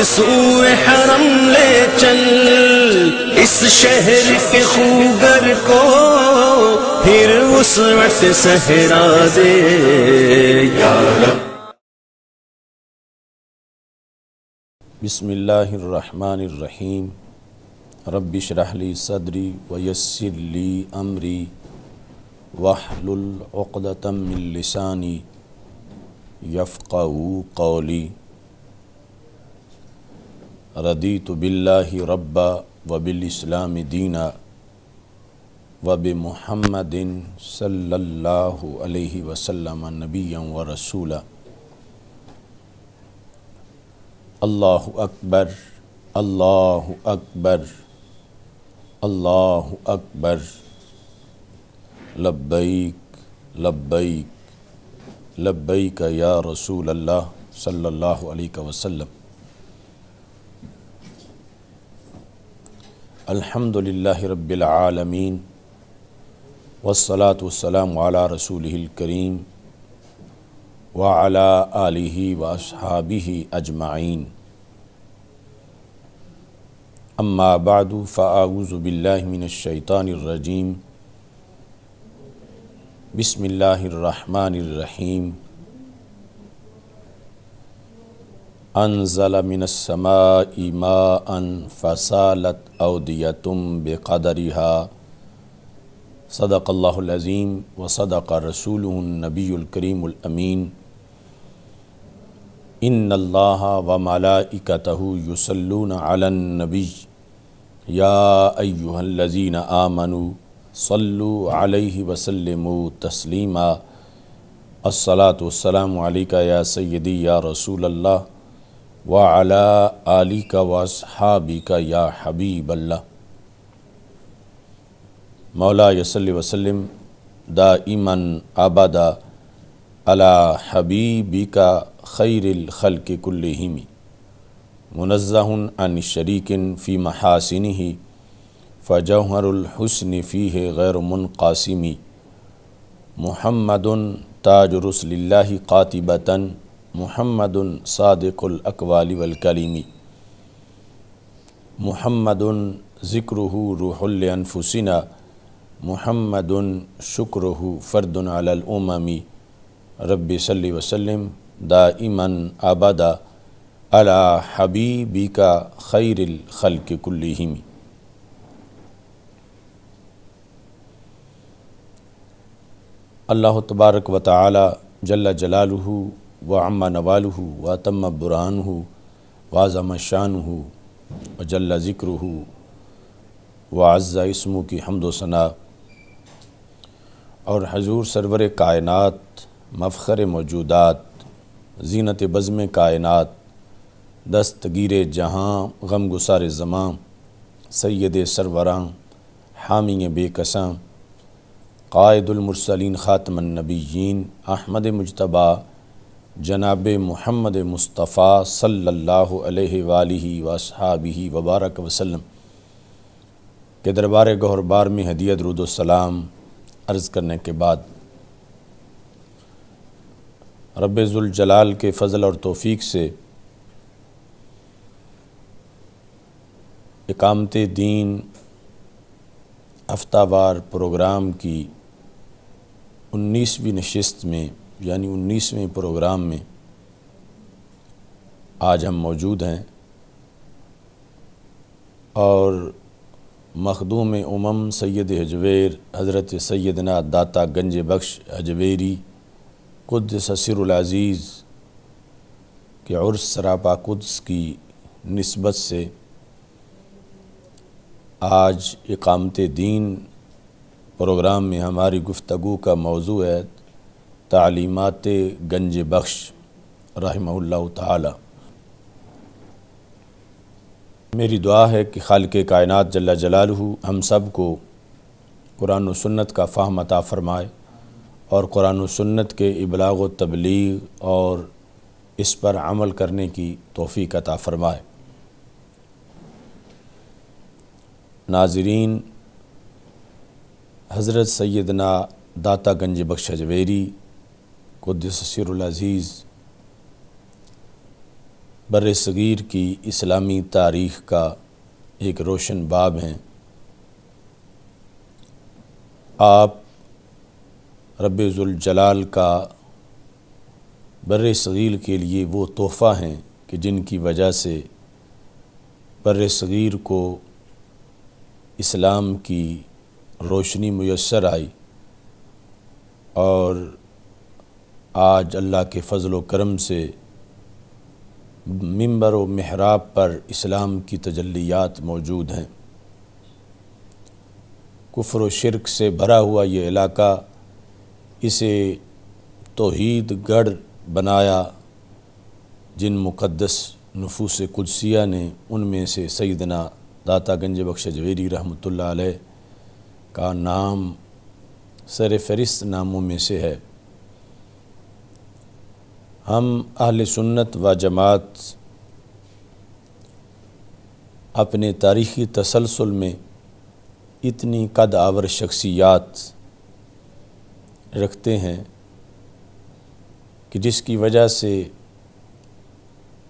سوئے حرم لے چل، اس شہر کے خوگر کو پھر اس وقت صحرا دے یا رب۔ بسم اللہ الرحمن الرحیم۔ رب اشرح لی صدری ویسر لی امری واحلل عقدۃ من لسانی یفقہوا قولی۔ رضیت باللہ ربا وبالاسلام دینا وبمحمد صلی اللہ علیہ وسلم نبیا ورسولا۔ اللہ اکبر اللہ اکبر اللہ اکبر، لبیک لبیک لبیک یا رسول اللہ صلی اللہ علیہ وسلم۔ الحمد للہ رب العالمین والصلاة والسلام علی رسولہ الکریم وعلی آلہ واصحابہ اجمعین۔ اما بعد فاعوذ باللہ من الشیطان الرجیم۔ بسم اللہ الرحمن الرحیم۔ انزل من السماء ماء فسالت اودیۃ بقدرها، صدق اللہ العظیم وصدق رسولہ النبی الکریم الامین۔ ان اللہ وملائکتہ یصلون علی النبی یا ایہا الذین آمنوا صلوا علیہ وسلموا تسلیما۔ الصلاۃ والسلام علیک یا سیدی یا رسول اللہ وعلی آلک واصحابک یا حبیب اللہ۔ مولا صلی وسلم دائما ابدا علی حبیبک خیر الخلق کلہم، منزہ عن شریک فی محاسنہ فجوہر الحسن فیہ غیر منقاسم۔ محمد تاج رسل اللہ قاطبۃ، محمد صادق الاقوال والکلم، محمد ذکرہ روح لانفسنا، محمد شکرہ فرد علی الامم۔ رب صلی وسلم دائما ابدا علی حبیبک خیر الخلق کلہم۔ اللہ تبارک و تعالی جل جلالہ وعم نوالہ واتم برہانہ وعظم شانہ وجل ذکرہ وعز اسمہ کی حمد و ثنا، اور حضور سرور کائنات مفخر موجودات زینت بزم کائنات دستگیر جہاں غم گسار زماں سید سروراں حامی بے کساں قائد المرسلین خاتم النبیین احمد مجتبیٰ جناب محمد مصطفیٰ صلی اللہ علیہ وآلہ واصحابہ وبارک وسلم کے دربار گوہر بار میں ہدیہ درود و سلام عرض کرنے کے بعد، رب ذوالجلال کے فضل اور توفیق سے اقامت دین ہفتہ وار پروگرام کی 19ویں نشست میں یعنی 19ویں پروگرام میں آج ہم موجود ہیں، اور مخدوم امم سید حجویر حضرت سیدنا داتا گنج بخش حجویری قدس سر العزیز کے عرس سراپا قدس کی نسبت سے آج اقامت دین پروگرام میں ہماری گفتگو کا موضوع ہے تعلیمات گنج بخش رحمہ اللہ تعالی۔ میری دعا ہے کہ خالق کائنات جل جلالہ ہم سب کو قرآن و سنت کا فہم عطا فرمائے، اور قرآن و سنت کے ابلاغ و تبلیغ اور اس پر عمل کرنے کی توفیق عطا فرمائے۔ ناظرین، حضرت سیدنا داتا گنج بخش حجویری قدس سر العزیز بر صغیر کی اسلامی تاریخ کا ایک روشن باب ہیں۔ آپ رب ذوالجلال کا بر صغیر کے لیے وہ تحفہ ہیں کہ جن کی وجہ سے بر صغیر کو اسلام کی روشنی میسر آئی، اور آج اللہ کے فضل و کرم سے منبر و محراب پر اسلام کی تجلیات موجود ہیں۔ کفر و شرک سے بھرا ہوا یہ علاقہ، اسے توحید گڑھ بنایا جن مقدس نفوس قدسیہ نے، ان میں سے سیدنا داتا گنج بخش جویری رحمۃ اللہ علیہ کا نام سر فہرست ناموں میں سے ہے۔ ہم اہل سنت و جماعت اپنے تاریخی تسلسل میں اتنی قد آور شخصیات رکھتے ہیں کہ جس کی وجہ سے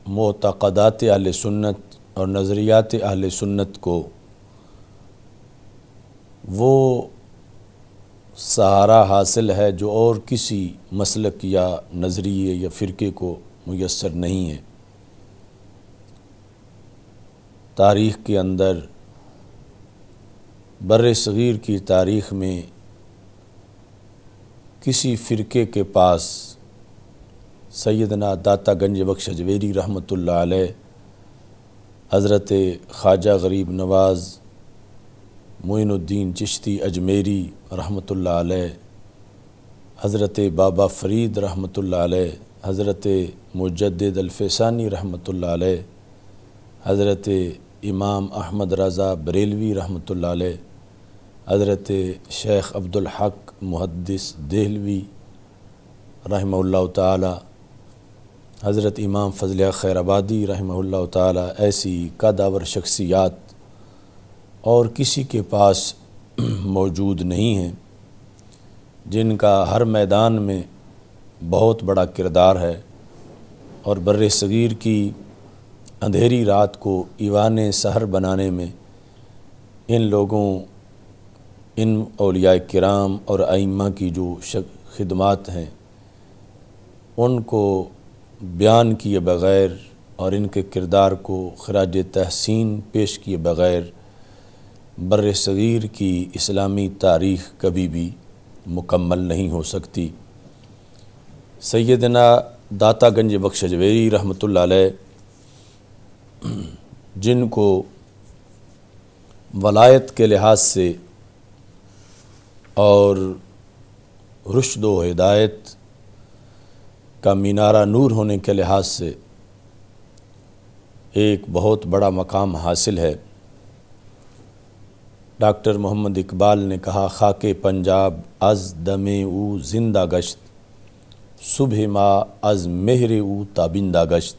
معتقدات اہل سنت اور نظریات اہل سنت کو وہ سہارا حاصل ہے جو اور کسی مسلک یا نظریے یا فرقے کو میسر نہیں ہے۔ تاریخ کے اندر بر صغیر کی تاریخ میں کسی فرقے کے پاس سیدنا داتا گنج بخش جویری رحمۃ اللہ علیہ، حضرت خواجہ غریب نواز معین الدین چشتی اجمیری رحمۃ اللہ علیہ، حضرت بابا فرید رحمۃ اللہ علیہ، حضرت مجدد الفیسانی رحمۃ اللہ علیہ، حضرت امام احمد رضا بریلوی رحمۃ اللہ علیہ، حضرت شیخ عبدالحق محدث دہلوی رحمہ اللہ تعالی، حضرت امام فضل خیر آبادی رحمہ اللہ تعالی، ایسی قدآور شخصیات اور کسی کے پاس موجود نہیں ہیں جن کا ہر میدان میں بہت بڑا کردار ہے، اور بر صغیر کی اندھیری رات کو ایوان سحر بنانے میں ان لوگوں، ان اولیاء کرام اور ائمہ کی جو خدمات ہیں ان کو بیان کیے بغیر اور ان کے کردار کو خراج تحسین پیش کیے بغیر بر صغیر کی اسلامی تاریخ کبھی بھی مکمل نہیں ہو سکتی۔ سیدنا داتا گنج بخش جویری رحمۃ اللہ علیہ، جن کو ولایت کے لحاظ سے اور رشد و ہدایت کا مینارہ نور ہونے کے لحاظ سے ایک بہت بڑا مقام حاصل ہے۔ ڈاکٹر محمد اقبال نے کہا، خاک پنجاب از دم او زندہ گشت، صبح ما از مہر او تابندہ گشت،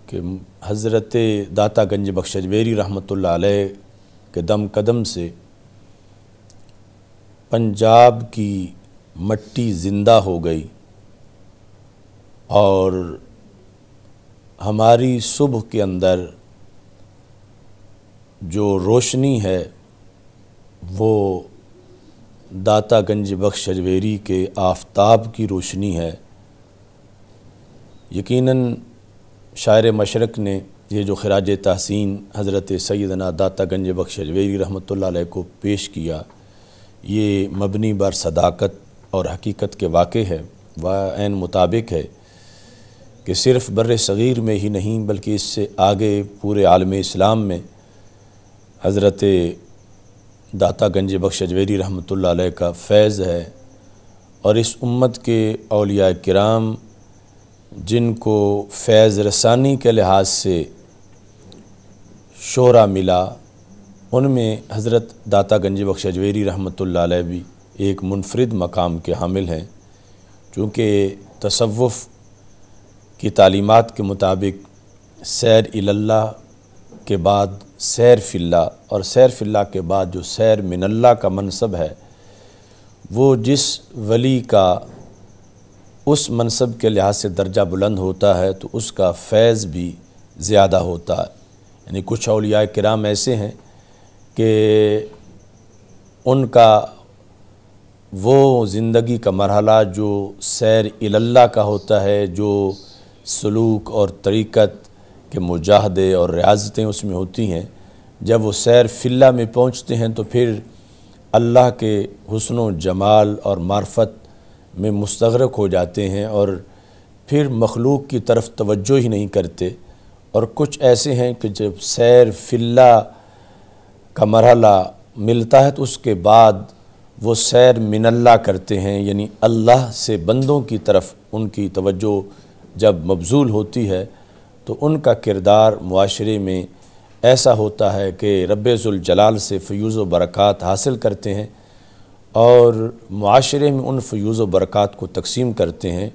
کہ حضرت داتا گنج بخش جویری رحمۃ اللہ علیہ کے دم قدم سے پنجاب کی مٹی زندہ ہو گئی، اور ہماری صبح کے اندر جو روشنی ہے وہ داتا گنج بخش جویری کے آفتاب کی روشنی ہے۔ یقیناً شاعر مشرق نے یہ جو خراج تحسین حضرت سیدنا داتا گنج بخش جویری رحمۃ اللہ علیہ کو پیش کیا، یہ مبنی بر صداقت اور حقیقت کے واقع ہے و عین مطابق ہے کہ صرف بر صغیر میں ہی نہیں بلکہ اس سے آگے پورے عالم اسلام میں حضرت داتا گنج بخش جویری رحمۃ اللہ علیہ کا فیض ہے، اور اس امت کے اولیاء کرام جن کو فیض رسانی کے لحاظ سے شہرہ ملا، ان میں حضرت داتا گنج بخش جویری رحمۃ اللہ علیہ بھی ایک منفرد مقام کے حامل ہیں، چونکہ تصوف کی تعلیمات کے مطابق سیر اللہ کے بعد سیر فی اللہ، اور سیر فی اللہ کے بعد جو سیر من اللہ کا منصب ہے، وہ جس ولی کا اس منصب کے لحاظ سے درجہ بلند ہوتا ہے تو اس کا فیض بھی زیادہ ہوتا ہے۔ یعنی کچھ اولیاء کرام ایسے ہیں کہ ان کا وہ زندگی کا مرحلہ جو سیر اللہ کا ہوتا ہے، جو سلوک اور طریقت کے مجاہدے اور ریاضتیں اس میں ہوتی ہیں، جب وہ سیر اللہ میں پہنچتے ہیں تو پھر اللہ کے حسن و جمال اور معرفت میں مستغرق ہو جاتے ہیں اور پھر مخلوق کی طرف توجہ ہی نہیں کرتے۔ اور کچھ ایسے ہیں کہ جب سیر اللہ کا مرحلہ ملتا ہے تو اس کے بعد وہ سیر من اللہ کرتے ہیں، یعنی اللہ سے بندوں کی طرف ان کی توجہ جب مبذول ہوتی ہے تو ان کا کردار معاشرے میں ایسا ہوتا ہے کہ رب ذوالجلال سے فیوز و برکات حاصل کرتے ہیں اور معاشرے میں ان فیوز و برکات کو تقسیم کرتے ہیں،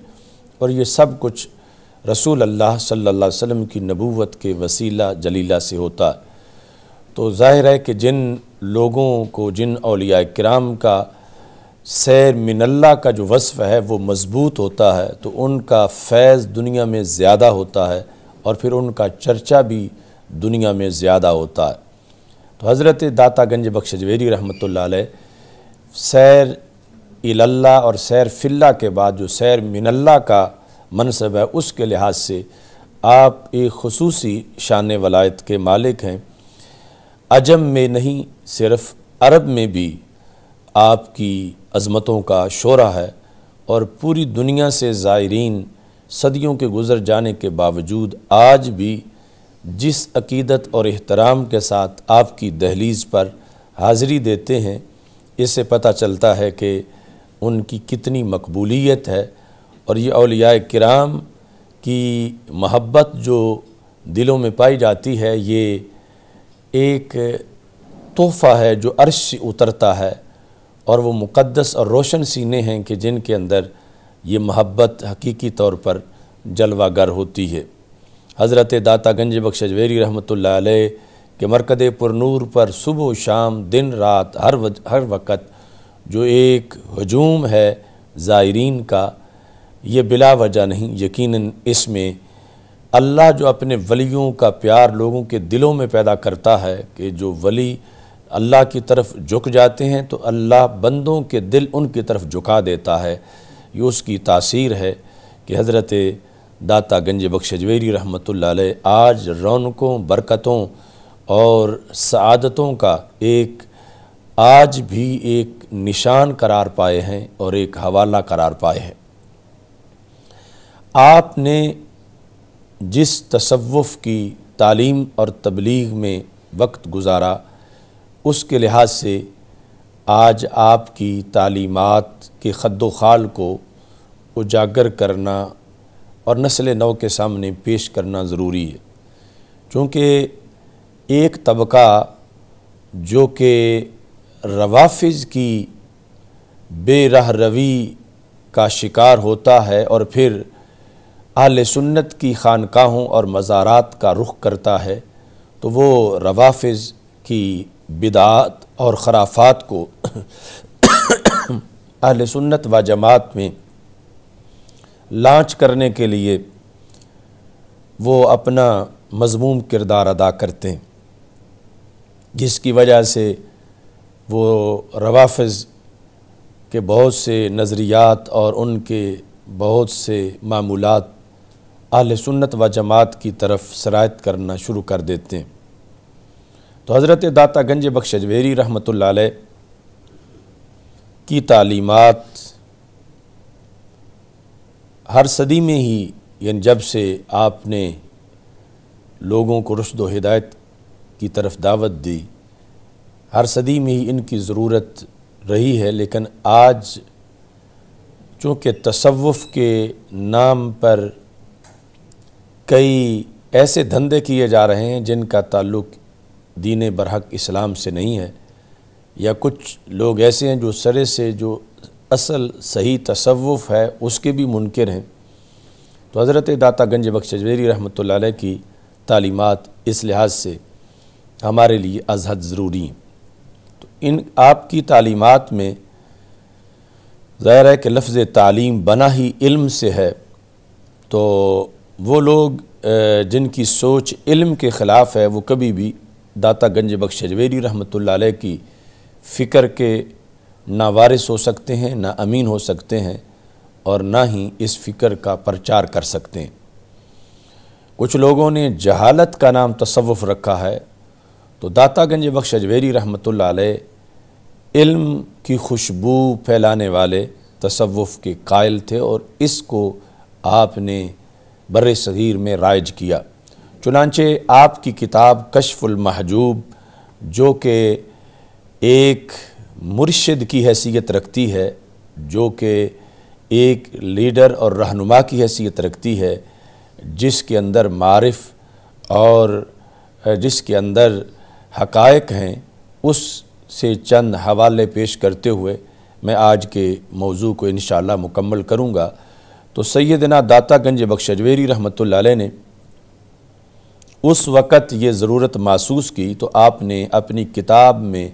اور یہ سب کچھ رسول اللہ صلی اللہ علیہ وسلم کی نبوت کے وسیلہ جلیلہ سے ہوتا ہے۔ تو ظاہر ہے کہ جن لوگوں کو، جن اولیاء کرام کا سیر من اللہ کا جو وصف ہے وہ مضبوط ہوتا ہے تو ان کا فیض دنیا میں زیادہ ہوتا ہے اور پھر ان کا چرچا بھی دنیا میں زیادہ ہوتا ہے۔ تو حضرت داتا گنج بخش اجویری رحمۃ اللہ علیہ سیر اللہ اور سیر فی اللہ کے بعد جو سیر من اللہ کا منصب ہے اس کے لحاظ سے آپ ایک خصوصی شان ولایت کے مالک ہیں۔ عجم میں نہیں صرف عرب میں بھی آپ کی عظمتوں کا شعرہ ہے، اور پوری دنیا سے زائرین صدیوں کے گزر جانے کے باوجود آج بھی جس عقیدت اور احترام کے ساتھ آپ کی دہلیز پر حاضری دیتے ہیں، اس سے پتہ چلتا ہے کہ ان کی کتنی مقبولیت ہے، اور یہ اولیاء کرام کی محبت جو دلوں میں پائی جاتی ہے یہ ایک تحفہ ہے جو عرش سے اترتا ہے، اور وہ مقدس اور روشن سینے ہیں کہ جن کے اندر یہ محبت حقیقی طور پر جلوہ گر ہوتی ہے۔ حضرت داتا گنج بخش اجویری رحمۃ اللہ علیہ کہ مرکز پر نور پر صبح و شام دن رات ہر وقت جو ایک ہجوم ہے زائرین کا، یہ بلا وجہ نہیں، یقیناً اس میں اللہ جو اپنے ولیوں کا پیار لوگوں کے دلوں میں پیدا کرتا ہے کہ جو ولی اللہ کی طرف جھک جاتے ہیں تو اللہ بندوں کے دل ان کی طرف جھکا دیتا ہے۔ یہ اس کی تاثیر ہے کہ حضرت داتا گنج بخش اجویری رحمۃ اللہ علیہ آج رونقوں، برکتوں اور سعادتوں کا آج بھی ایک نشان قرار پائے ہیں اور ایک حوالہ قرار پائے ہیں۔ آپ نے جس تصوف کی تعلیم اور تبلیغ میں وقت گزارا اس کے لحاظ سے آج آپ کی تعلیمات کے خد و خال کو اجاگر کرنا اور نسل نو کے سامنے پیش کرنا ضروری ہے، چونکہ ایک طبقہ جو کہ روافض کی بے رہ روی کا شکار ہوتا ہے اور پھر اہل سنت کی خانقاہوں اور مزارات کا رخ کرتا ہے، تو وہ روافض کی بدعات اور خرافات کو اہل سنت و جماعت میں لانچ کرنے کے لیے وہ اپنا مذموم کردار ادا کرتے ہیں، جس کی وجہ سے وہ روافض کے بہت سے نظریات اور ان کے بہت سے معمولات اہل سنت و جماعت کی طرف سرایت کرنا شروع کر دیتے ہیں۔ تو حضرت داتا گنج بخش اجویری رحمۃ اللہ علیہ کی تعلیمات ہر صدی میں ہی، یعنی جب سے آپ نے لوگوں کو رشد و ہدایت کی طرف دعوت دی، ہر صدی میں ہی ان کی ضرورت رہی ہے، لیکن آج چونکہ تصوف کے نام پر کئی ایسے دھندے کیے جا رہے ہیں جن کا تعلق دین برحق اسلام سے نہیں ہے، یا کچھ لوگ ایسے ہیں جو سرے سے جو اصل صحیح تصوف ہے اس کے بھی منکر ہیں، تو حضرت داتا گنج بخش اجویری رحمۃ اللہ علیہ کی تعلیمات اس لحاظ سے ہمارے لیے از حد ضروری ہیں۔ تو آپ کی تعلیمات میں ظاہر ہے کہ لفظ تعلیم بنا ہی علم سے ہے، تو وہ لوگ جن کی سوچ علم کے خلاف ہے وہ کبھی بھی داتا گنج بخش اجویری رحمۃ اللہ علیہ کی فکر کے نہ وارث ہو سکتے ہیں، نہ امین ہو سکتے ہیں، اور نہ ہی اس فکر کا پرچار کر سکتے ہیں۔ کچھ لوگوں نے جہالت کا نام تصوف رکھا ہے، تو داتا گنج بخش اجویری رحمۃ اللہ علیہ علم کی خوشبو پھیلانے والے تصوف کے قائل تھے، اور اس کو آپ نے بر صغیر میں رائج کیا۔ چنانچہ آپ کی کتاب کشف المحجوب، جو کہ ایک مرشد کی حیثیت رکھتی ہے، جو کہ ایک لیڈر اور رہنما کی حیثیت رکھتی ہے، جس کے اندر معارف اور جس کے اندر حقائق ہیں، اس سے چند حوالے پیش کرتے ہوئے میں آج کے موضوع کو انشاءاللہ مکمل کروں گا۔ تو سیدنا داتا گنج بخش اجویری رحمۃ اللہ علیہ نے اس وقت یہ ضرورت محسوس کی، تو آپ نے اپنی کتاب میں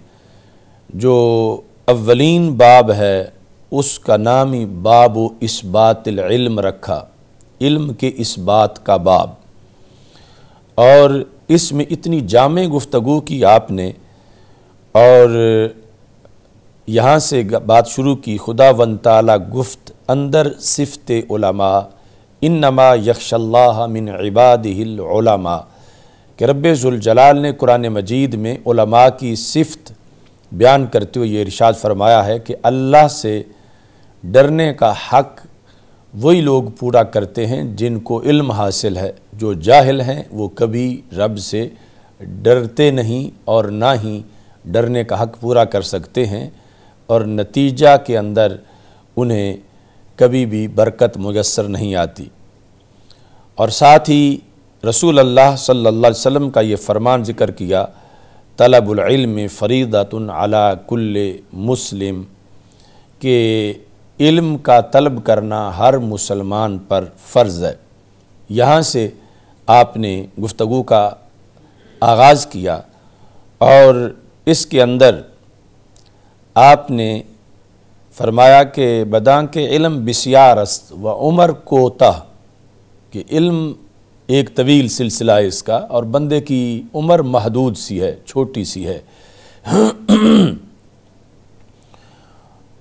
جو اولین باب ہے اس کا نام ہی باب اثبات العلم رکھا، علم کے اثبات کا باب، اور اس میں اتنی جامع گفتگو کی آپ نے، اور یہاں سے بات شروع کی خدا ون تعالی گفت اندر صفت علماء، انما یخش اللہ من عبادہ العلماء، کہ رب ذوالجلال نے قرآن مجید میں علماء کی صفت بیان کرتے ہوئے یہ ارشاد فرمایا ہے کہ اللہ سے ڈرنے کا حق وہی لوگ پورا کرتے ہیں جن کو علم حاصل ہے، جو جاہل ہیں وہ کبھی رب سے ڈرتے نہیں اور نہ ہی ڈرنے کا حق پورا کر سکتے ہیں، اور نتیجہ کے اندر انہیں کبھی بھی برکت میسر نہیں آتی۔ اور ساتھ ہی رسول اللہ صلی اللہ علیہ وسلم کا یہ فرمان ذکر کیا، طلب العلم فریضۃ علی کل مسلم، کہ علم کا طلب کرنا ہر مسلمان پر فرض ہے۔ یہاں سے آپ نے گفتگو کا آغاز کیا، اور اس کے اندر آپ نے فرمایا کہ بداں کے علم بسیار است و عمر کوتاہ، کہ علم ایک طویل سلسلہ ہے اس کا، اور بندے کی عمر محدود سی ہے، چھوٹی سی ہے۔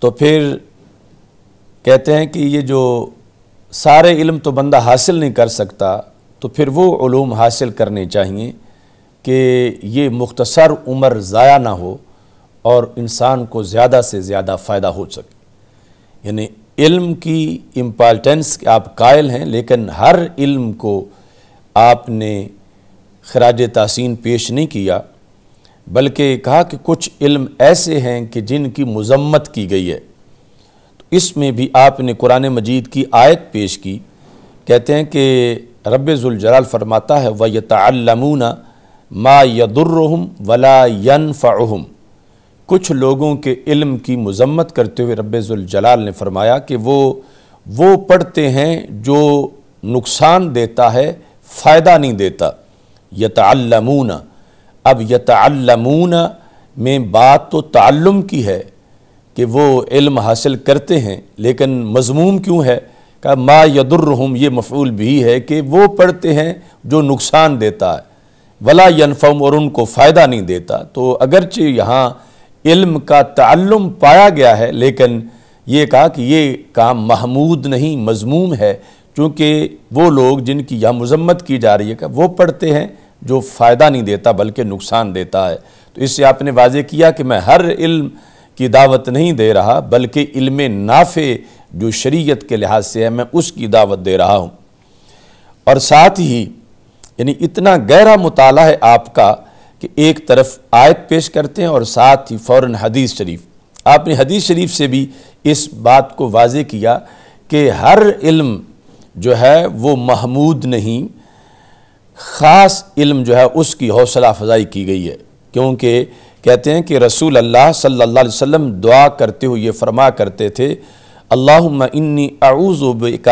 تو پھر کہتے ہیں کہ یہ جو سارے علم تو بندہ حاصل نہیں کر سکتا، تو پھر وہ علوم حاصل کرنے چاہیے کہ یہ مختصر عمر ضائع نہ ہو اور انسان کو زیادہ سے زیادہ فائدہ ہو سکے۔ یعنی علم کی امپارٹنس آپ قائل ہیں، لیکن ہر علم کو آپ نے خراج تحسین پیش نہیں کیا، بلکہ کہا کہ کچھ علم ایسے ہیں کہ جن کی مذمت کی گئی ہے۔ تو اس میں بھی آپ نے قرآن مجید کی آیت پیش کی، کہتے ہیں کہ رب ذوالجلال فرماتا ہے وَيَتَعَلَّمُونَ مَا يَضُرُّهُمْ وَلَا يَنْفَعُهُمْ۔ کچھ لوگوں کے علم کی مذمت کرتے ہوئے رب ذوالجلال نے فرمایا کہ وہ پڑھتے ہیں جو نقصان دیتا ہے، فائدہ نہیں دیتا۔ یتعلمون، اب یتعلمون میں بات تو تعلم کی ہے کہ وہ علم حاصل کرتے ہیں، لیکن مضموم کیوں ہے کہ ما یضرہم، یہ مفعول بھی ہے کہ وہ پڑھتے ہیں جو نقصان دیتا ہے، ولا ینفعہم، اور ان کو فائدہ نہیں دیتا۔ تو اگرچہ یہاں علم کا تعلم پایا گیا ہے، لیکن یہ کہا کہ یہ کام محمود نہیں، مذموم ہے، چونکہ وہ لوگ جن کی یہاں مذمت کی جا رہی ہے کہ وہ پڑھتے ہیں جو فائدہ نہیں دیتا بلکہ نقصان دیتا ہے۔ تو اس سے آپ نے واضح کیا کہ میں ہر علم کی دعوت نہیں دے رہا، بلکہ علم نافع جو شریعت کے لحاظ سے ہے میں اس کی دعوت دے رہا ہوں۔ اور ساتھ ہی یعنی اتنا گہرا مطالعہ ہے آپ کا کہ ایک طرف آیت پیش کرتے ہیں اور ساتھ ہی فوراً حدیث شریف۔ آپ نے حدیث شریف سے بھی اس بات کو واضح کیا کہ ہر علم جو ہے وہ محمود نہیں، خاص علم جو ہے اس کی حوصلہ افزائی کی گئی ہے، کیونکہ کہتے ہیں کہ رسول اللہ صلی اللہ علیہ وسلم دعا کرتے ہوئے یہ فرما کرتے تھے اللہم انی اعوذ بک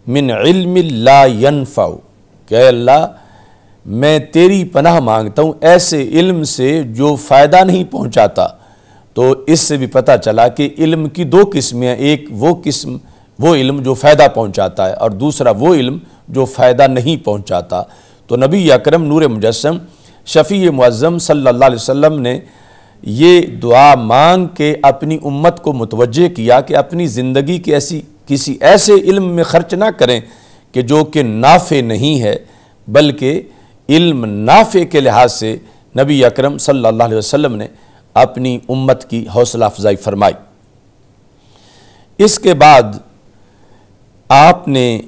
من علم لا ینفع، کہ اے اللہ میں تیری پناہ مانگتا ہوں ایسے علم سے جو فائدہ نہیں پہنچاتا، تو اس سے بھی پتہ چلا کہ علم کی دو قسمیں ہیں، ایک وہ قسم وہ علم جو فائدہ پہنچاتا ہے، اور دوسرا وہ علم جو فائدہ نہیں پہنچاتا۔ تو نبی اکرم نور مجسم شفیع معظم صلی اللہ علیہ وسلم نے یہ دعا مانگ کے اپنی امت کو متوجہ کیا کہ اپنی زندگی کے کسی ایسے علم میں خرچ نہ کریں کہ جو کہ نافع نہیں ہے، بلکہ علم نافع کے لحاظ سے نبی اکرم صلی اللہ علیہ وسلم نے اپنی امت کی حوصلہ افزائی فرمائی۔ اس کے بعد آپ نے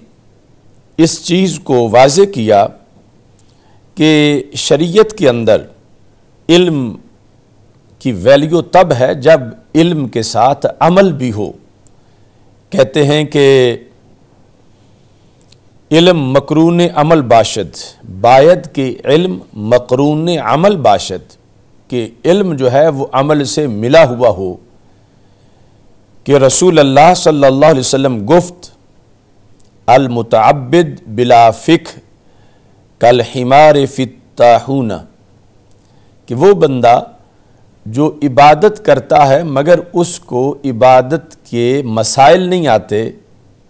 اس چیز کو واضح کیا کہ شریعت کے اندر علم کی ویلیو تب ہے جب علم کے ساتھ عمل بھی ہو۔ کہتے ہیں کہ علم مقرون عمل باشد، باید کہ علم مقرون عمل باشد، کہ علم جو ہے وہ عمل سے ملا ہوا ہو۔ کہ رسول اللہ صلی اللہ علیہ وسلم گفت المتعبد بلا فقہ کالحمار فی الطاحونہ، کہ وہ بندہ جو عبادت کرتا ہے مگر اس کو عبادت کے مسائل نہیں آتے،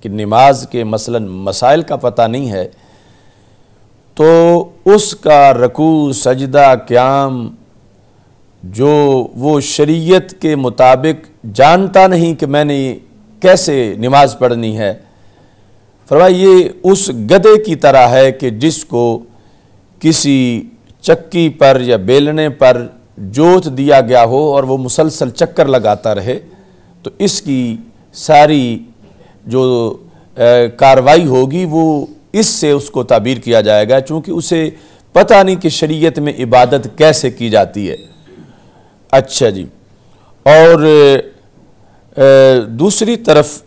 کہ نماز کے مثلا مسائل کا پتہ نہیں ہے، تو اس کا رکوع سجدہ قیام جو وہ شریعت کے مطابق جانتا نہیں کہ میں نے کیسے نماز پڑھنی ہے، فرمایا یہ اس گدھے کی طرح ہے کہ جس کو کسی چکی پر یا بیلنے پر جوت دیا گیا ہو اور وہ مسلسل چکر لگاتا رہے، تو اس کی ساری جو کاروائی ہوگی وہ اس سے اس کو تعبیر کیا جائے گا، چونکہ اسے پتہ نہیں کہ شریعت میں عبادت کیسے کی جاتی ہے۔ اچھا جی، اور دوسری طرف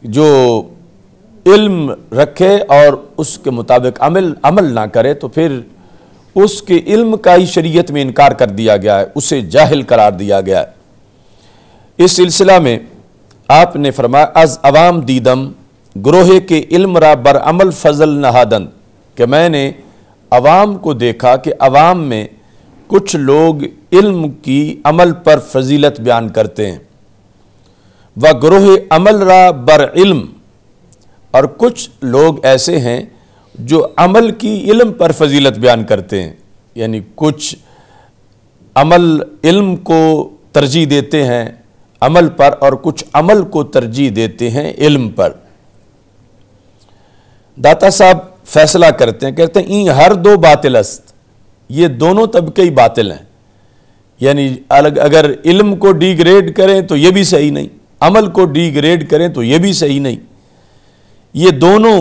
جو علم رکھے اور اس کے مطابق عمل نہ کرے تو پھر اس کے علم کا ہی شریعت میں انکار کر دیا گیا ہے، اسے جاہل قرار دیا گیا ہے۔ اس سلسلہ میں آپ نے فرمایا از عوام دیدم گروہ کے علم را بر عمل فضل نہادن، کہ میں نے عوام کو دیکھا کہ عوام میں کچھ لوگ علم کی عمل پر فضیلت بیان کرتے ہیں، و گروہ عمل را بر علم، اور کچھ لوگ ایسے ہیں جو عمل کی علم پر فضیلت بیان کرتے ہیں، یعنی کچھ عمل علم کو ترجیح دیتے ہیں عمل پر اور کچھ عمل کو ترجیح دیتے ہیں علم پر۔ داتا صاحب فیصلہ کرتے ہیں، کہتے ہیں این ہر دو باطل است، یہ دونوں طبقے ہی باطل ہیں، یعنی اگر علم کو ڈی گریڈ کریں تو یہ بھی صحیح نہیں، عمل کو ڈی گریڈ کریں تو یہ بھی صحیح نہیں، یہ دونوں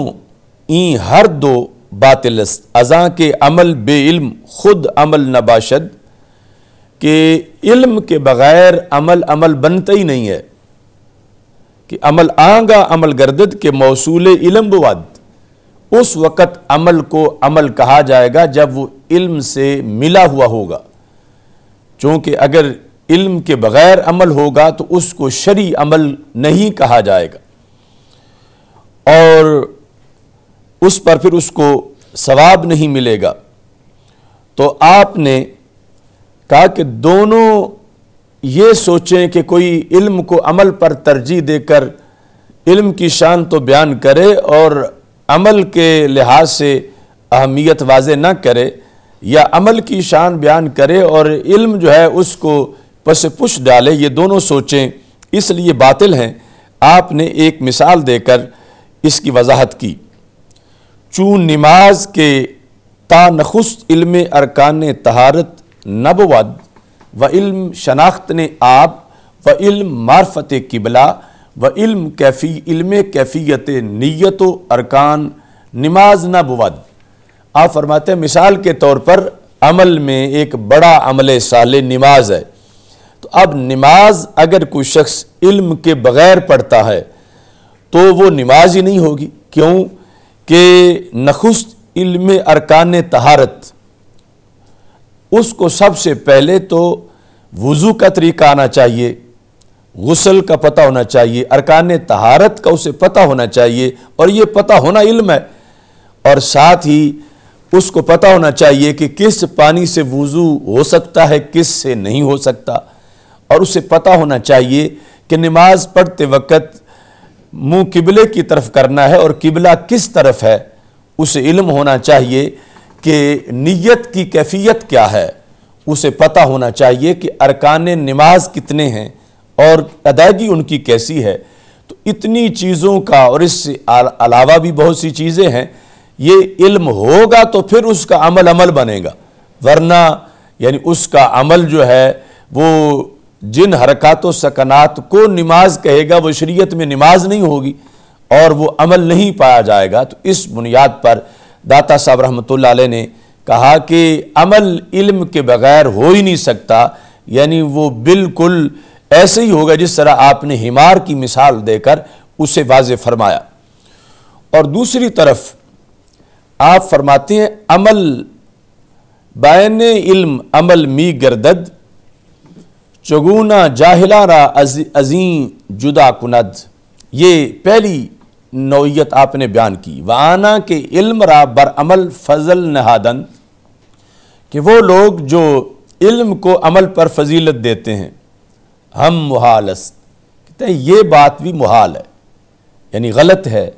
این ہر دو باطل است، ازاں کے عمل بے علم خود عمل نباشد، کہ علم کے بغیر عمل بنتا ہی نہیں ہے، کہ عمل آنگا عمل گردد کے موصول علم بود، اس وقت عمل کو عمل کہا جائے گا جب وہ علم سے ملا ہوا ہوگا، چونکہ اگر علم کے بغیر عمل ہوگا تو اس کو شرعی عمل نہیں کہا جائے گا، اور اس پر پھر اس کو ثواب نہیں ملے گا۔ تو آپ نے کہا کہ دونوں یہ سوچیں کہ کوئی علم کو عمل پر ترجیح دے کر علم کی شان تو بیان کرے اور عمل کے لحاظ سے اہمیت واضح نہ کرے، یا عمل کی شان بیان کرے اور علم جو ہے اس کو پس پش ڈالے، یہ دونوں سوچیں اس لیے باطل ہیں۔ آپ نے ایک مثال دے کر اس کی وضاحت کی، چون نماز کے تا نخست علم ارکان طہارت نبود و علم شناخت آب و علم معرفت قبلہ و علم کیفیت نیت و ارکان نماز نہ بود۔ آپ فرماتے ہیں مثال کے طور پر عمل میں ایک بڑا عمل صالح نماز ہے، تو اب نماز اگر کوئی شخص علم کے بغیر پڑھتا ہے تو وہ نماز ہی نہیں ہوگی، کیوں کہ نخست علم ارکان طہارت، اس کو سب سے پہلے تو وضو کا طریقہ آنا چاہیے، غسل کا پتہ ہونا چاہیے، ارکان طہارت کا اسے پتہ ہونا چاہیے، اور یہ پتہ ہونا علم ہے، اور ساتھ ہی اس کو پتہ ہونا چاہیے کہ کس پانی سے وضو ہو سکتا ہے کس سے نہیں ہو سکتا، اور اسے پتہ ہونا چاہیے کہ نماز پڑھتے وقت منہ قبلے کی طرف کرنا ہے اور قبلہ کس طرف ہے، اسے علم ہونا چاہیے کہ نیت کی کیفیت کیا ہے، اسے پتہ ہونا چاہیے کہ ارکان نماز کتنے ہیں اور ادائیگی ان کی کیسی ہے۔ تو اتنی چیزوں کا اور اس سے علاوہ بھی بہت سی چیزیں ہیں، یہ علم ہوگا تو پھر اس کا عمل بنے گا، ورنہ یعنی اس کا عمل جو ہے وہ جن حرکات و سکنات کو نماز کہے گا وہ شریعت میں نماز نہیں ہوگی اور وہ عمل نہیں پایا جائے گا۔ تو اس بنیاد پر داتا صاحب رحمۃ اللہ علیہ نے کہا کہ عمل علم کے بغیر ہو ہی نہیں سکتا، یعنی وہ بالکل ایسے ہی ہوگا جس طرح آپ نے حمار کی مثال دے کر اسے واضح فرمایا۔ اور دوسری طرف آپ فرماتے ہیں عمل بین علم عمل می گردد چگونا جاہلا را ازیں جدا کند، یہ پہلی نوعیت آپ نے بیان کی۔ وآنا کے علم را بر عمل فضل نہادن، کہ وہ لوگ جو علم کو عمل پر فضیلت دیتے ہیں، ہم محال است، کہتے ہیں یہ بات بھی محال ہے، یعنی غلط ہے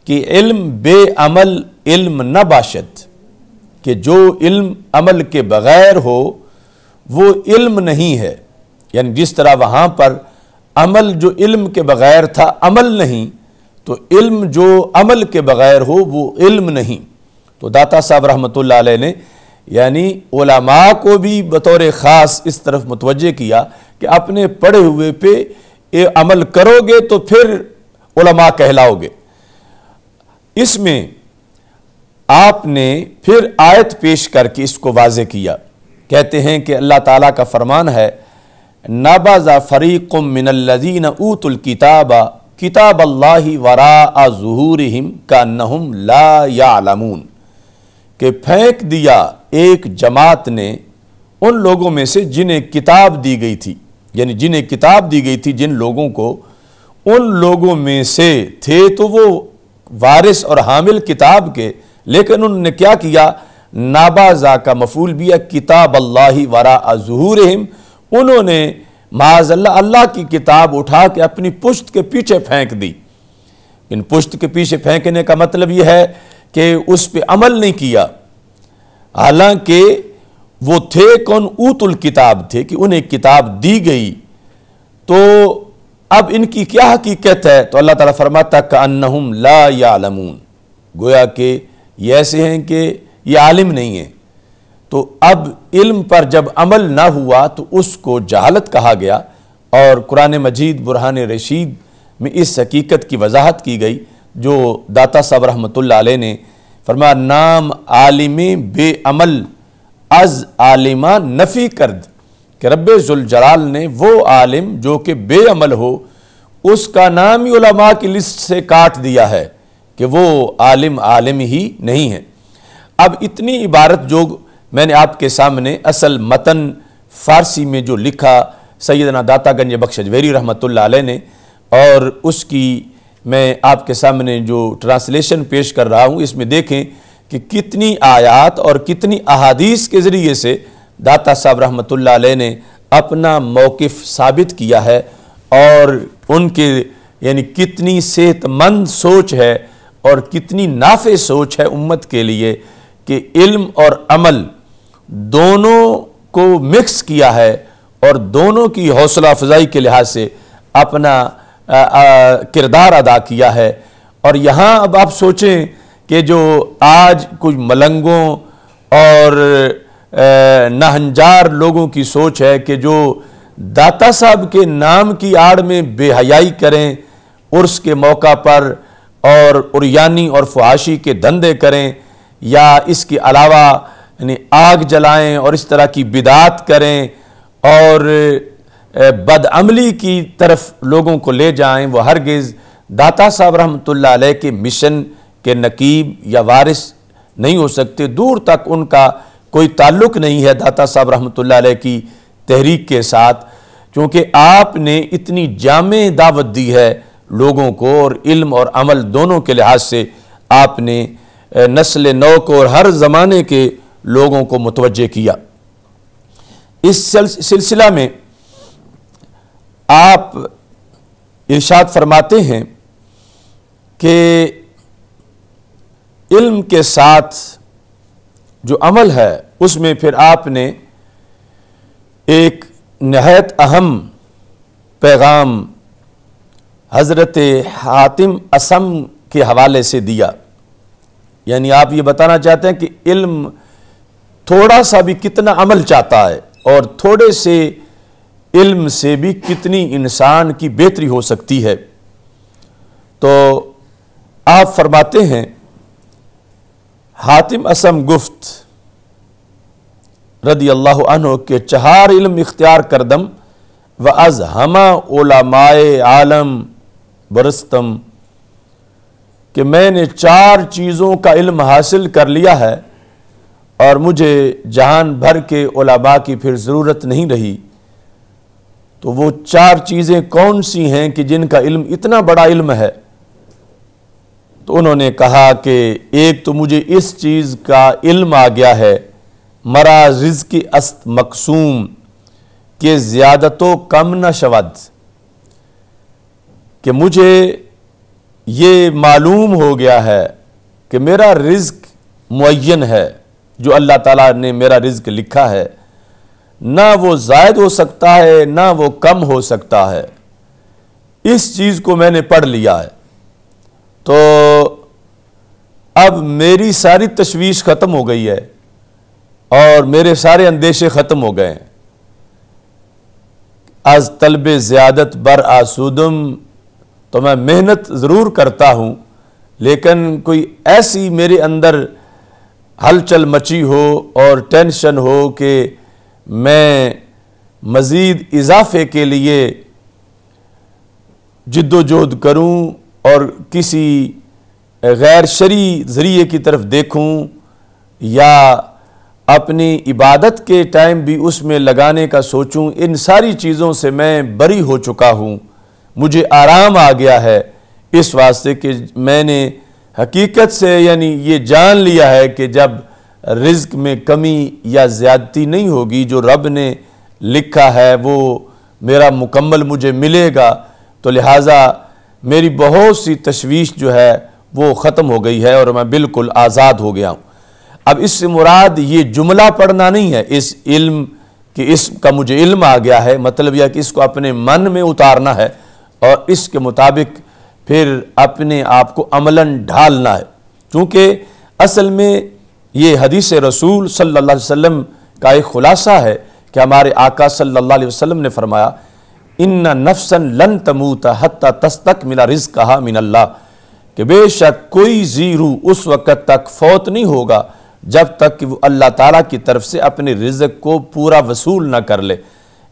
کہ علم بے عمل علم نہ باشد، کہ جو علم عمل کے بغیر ہو وہ علم نہیں ہے، یعنی جس طرح وہاں پر عمل جو علم کے بغیر تھا عمل نہیں، تو علم جو عمل کے بغیر ہو وہ علم نہیں۔ تو داتا صاحب رحمۃ اللہ علیہ نے یعنی علماء کو بھی بطور خاص اس طرف متوجہ کیا کہ اپنے پڑھے ہوئے پہ عمل کرو گے تو پھر علماء کہلاؤ گے۔ اس میں آپ نے پھر آیت پیش کر کے اس کو واضح کیا، کہتے ہیں کہ اللہ تعالیٰ کا فرمان ہے نَبَذَ فَرِيقٌ مِّنَ الَّذِينَ أُوتُوا الْكِتَابَ کتاب اللہ وراء ظہورہم کأنہم لا یعلمون، کہ پھینک دیا ایک جماعت نے ان لوگوں میں سے جنہیں کتاب دی گئی تھی، یعنی جنہیں کتاب دی گئی تھی جن لوگوں کو، ان لوگوں میں سے تھے تو وہ وارث اور حامل کتاب کے، لیکن انہوں نے کیا کیا، نابازا کا مفعول بھی ہے کتاب اللہ وراء ظہورہم، انہوں نے معاذ اللہ اللہ کی کتاب اٹھا کے اپنی پشت کے پیچھے پھینک دی۔ ان پشت کے پیچھے پھینکنے کا مطلب یہ ہے کہ اس پہ عمل نہیں کیا، حالانکہ وہ تھے کون، اوت الکتاب تھے کہ انہیں کتاب دی گئی۔ تو اب ان کی کیا حقیقت ہے؟ تو اللہ تعالیٰ فرماتا کأنہم لا یعلمون، گویا کہ یہ ایسے ہیں کہ یہ عالم نہیں ہیں۔ تو اب علم پر جب عمل نہ ہوا تو اس کو جہالت کہا گیا، اور قرآن مجید برہان رشید میں اس حقیقت کی وضاحت کی گئی جو داتا صاحب رحمۃ اللہ علیہ نے فرمایا نام عالم بے عمل از عالمہ نفی کرد، کہ رب ذوالجلال نے وہ عالم جو کہ بے عمل ہو اس کا نام ہی علماء کی لسٹ سے کاٹ دیا ہے کہ وہ عالم ہی نہیں ہے۔ اب اتنی عبارت جو میں نے آپ کے سامنے اصل متن فارسی میں جو لکھا سیدنا داتا گنج بخش اجویری رحمۃ اللہ علیہ نے، اور اس کی میں آپ کے سامنے جو ٹرانسلیشن پیش کر رہا ہوں، اس میں دیکھیں کہ کتنی آیات اور کتنی احادیث کے ذریعے سے داتا صاحب رحمۃ اللہ علیہ نے اپنا موقف ثابت کیا ہے، اور ان کے یعنی کتنی صحت مند سوچ ہے اور کتنی نافع سوچ ہے امت کے لیے کہ علم اور عمل دونوں کو مکس کیا ہے اور دونوں کی حوصلہ افزائی کے لحاظ سے اپنا کردار ادا کیا ہے۔ اور یہاں اب آپ سوچیں کہ جو آج کچھ ملنگوں اور نہنجار لوگوں کی سوچ ہے کہ جو داتا صاحب کے نام کی آڑ میں بے حیائی کریں، عرس کے موقع پر اور عریانی اور فحاشی کے دھندے کریں، یا اس کے علاوہ یعنی آگ جلائیں اور اس طرح کی بدعات کریں اور بدعملی کی طرف لوگوں کو لے جائیں، وہ ہرگز داتا صاحب رحمۃ اللہ علیہ کے مشن کے نقیب یا وارث نہیں ہو سکتے۔ دور تک ان کا کوئی تعلق نہیں ہے داتا صاحب رحمۃ اللہ علیہ کی تحریک کے ساتھ، کیونکہ آپ نے اتنی جامع دعوت دی ہے لوگوں کو، اور علم اور عمل دونوں کے لحاظ سے آپ نے نسل نو کو اور ہر زمانے کے لوگوں کو متوجہ کیا۔ اس سلسلہ میں آپ ارشاد فرماتے ہیں کہ علم کے ساتھ جو عمل ہے اس میں پھر آپ نے ایک نہایت اہم پیغام حضرت حاتم اصم کے حوالے سے دیا. یعنی آپ یہ بتانا چاہتے ہیں کہ علم تھوڑا سا بھی کتنا عمل چاہتا ہے اور تھوڑے سے علم سے بھی کتنی انسان کی بہتری ہو سکتی ہے. تو آپ فرماتے ہیں حاتم اصم گفت رضی اللہ عنہ کہ 4 علم اختیار کردم و از ہما علماء عالم برستم کہ میں نے 4 چیزوں کا علم حاصل کر لیا ہے اور مجھے جہان بھر کے علماء کی پھر ضرورت نہیں رہی. تو وہ 4 چیزیں کون سی ہیں کہ جن کا علم اتنا بڑا علم ہے؟ تو انہوں نے کہا کہ ایک تو مجھے اس چیز کا علم آ گیا ہے مرا رزق است مقسوم کہ زیادت و کم نہ شود، کہ مجھے یہ معلوم ہو گیا ہے کہ میرا رزق معین ہے، جو اللہ تعالیٰ نے میرا رزق لکھا ہے، نہ وہ زائد ہو سکتا ہے نہ وہ کم ہو سکتا ہے. اس چیز کو میں نے پڑھ لیا ہے. تو اب میری ساری تشویش ختم ہو گئی ہے اور میرے سارے اندیشے ختم ہو گئے ہیں. از طلب زیادت بر آسودم، تو میں محنت ضرور کرتا ہوں لیکن کوئی ایسی میرے اندر ہلچل مچی ہو اور ٹینشن ہو کہ میں مزید اضافے کے لیے جد و جہد کروں اور کسی غیر شرعی ذریعے کی طرف دیکھوں یا اپنی عبادت کے ٹائم بھی اس میں لگانے کا سوچوں. ان ساری چیزوں سے میں بری ہو چکا ہوں، مجھے آرام آ گیا ہے، اس واسطے کہ میں نے حقیقت سے یعنی یہ جان لیا ہے کہ جب رزق میں کمی یا زیادتی نہیں ہوگی، جو رب نے لکھا ہے وہ میرا مکمل مجھے ملے گا. تو لہٰذا میری بہت سی تشویش جو ہے وہ ختم ہو گئی ہے اور میں بالکل آزاد ہو گیا ہوں. اب اس سے مراد یہ جملہ پڑھنا نہیں ہے اس علم کہ اس کا مجھے علم آ گیا ہے، مطلب یہ کہ اس کو اپنے من میں اتارنا ہے اور اس کے مطابق پھر اپنے آپ کو عملاً ڈھالنا ہے. چونکہ اصل میں یہ حدیث رسول صلی اللہ علیہ وسلم کا ایک خلاصہ ہے کہ ہمارے آقا صلی اللہ علیہ وسلم نے فرمایا ان نفسا لن تموت حتی تستکمل رزقہا من اللہ، کہ بے شک کوئی زی روح اس وقت تک فوت نہیں ہوگا جب تک کہ وہ اللہ تعالیٰ کی طرف سے اپنے رزق کو پورا وصول نہ کر لے.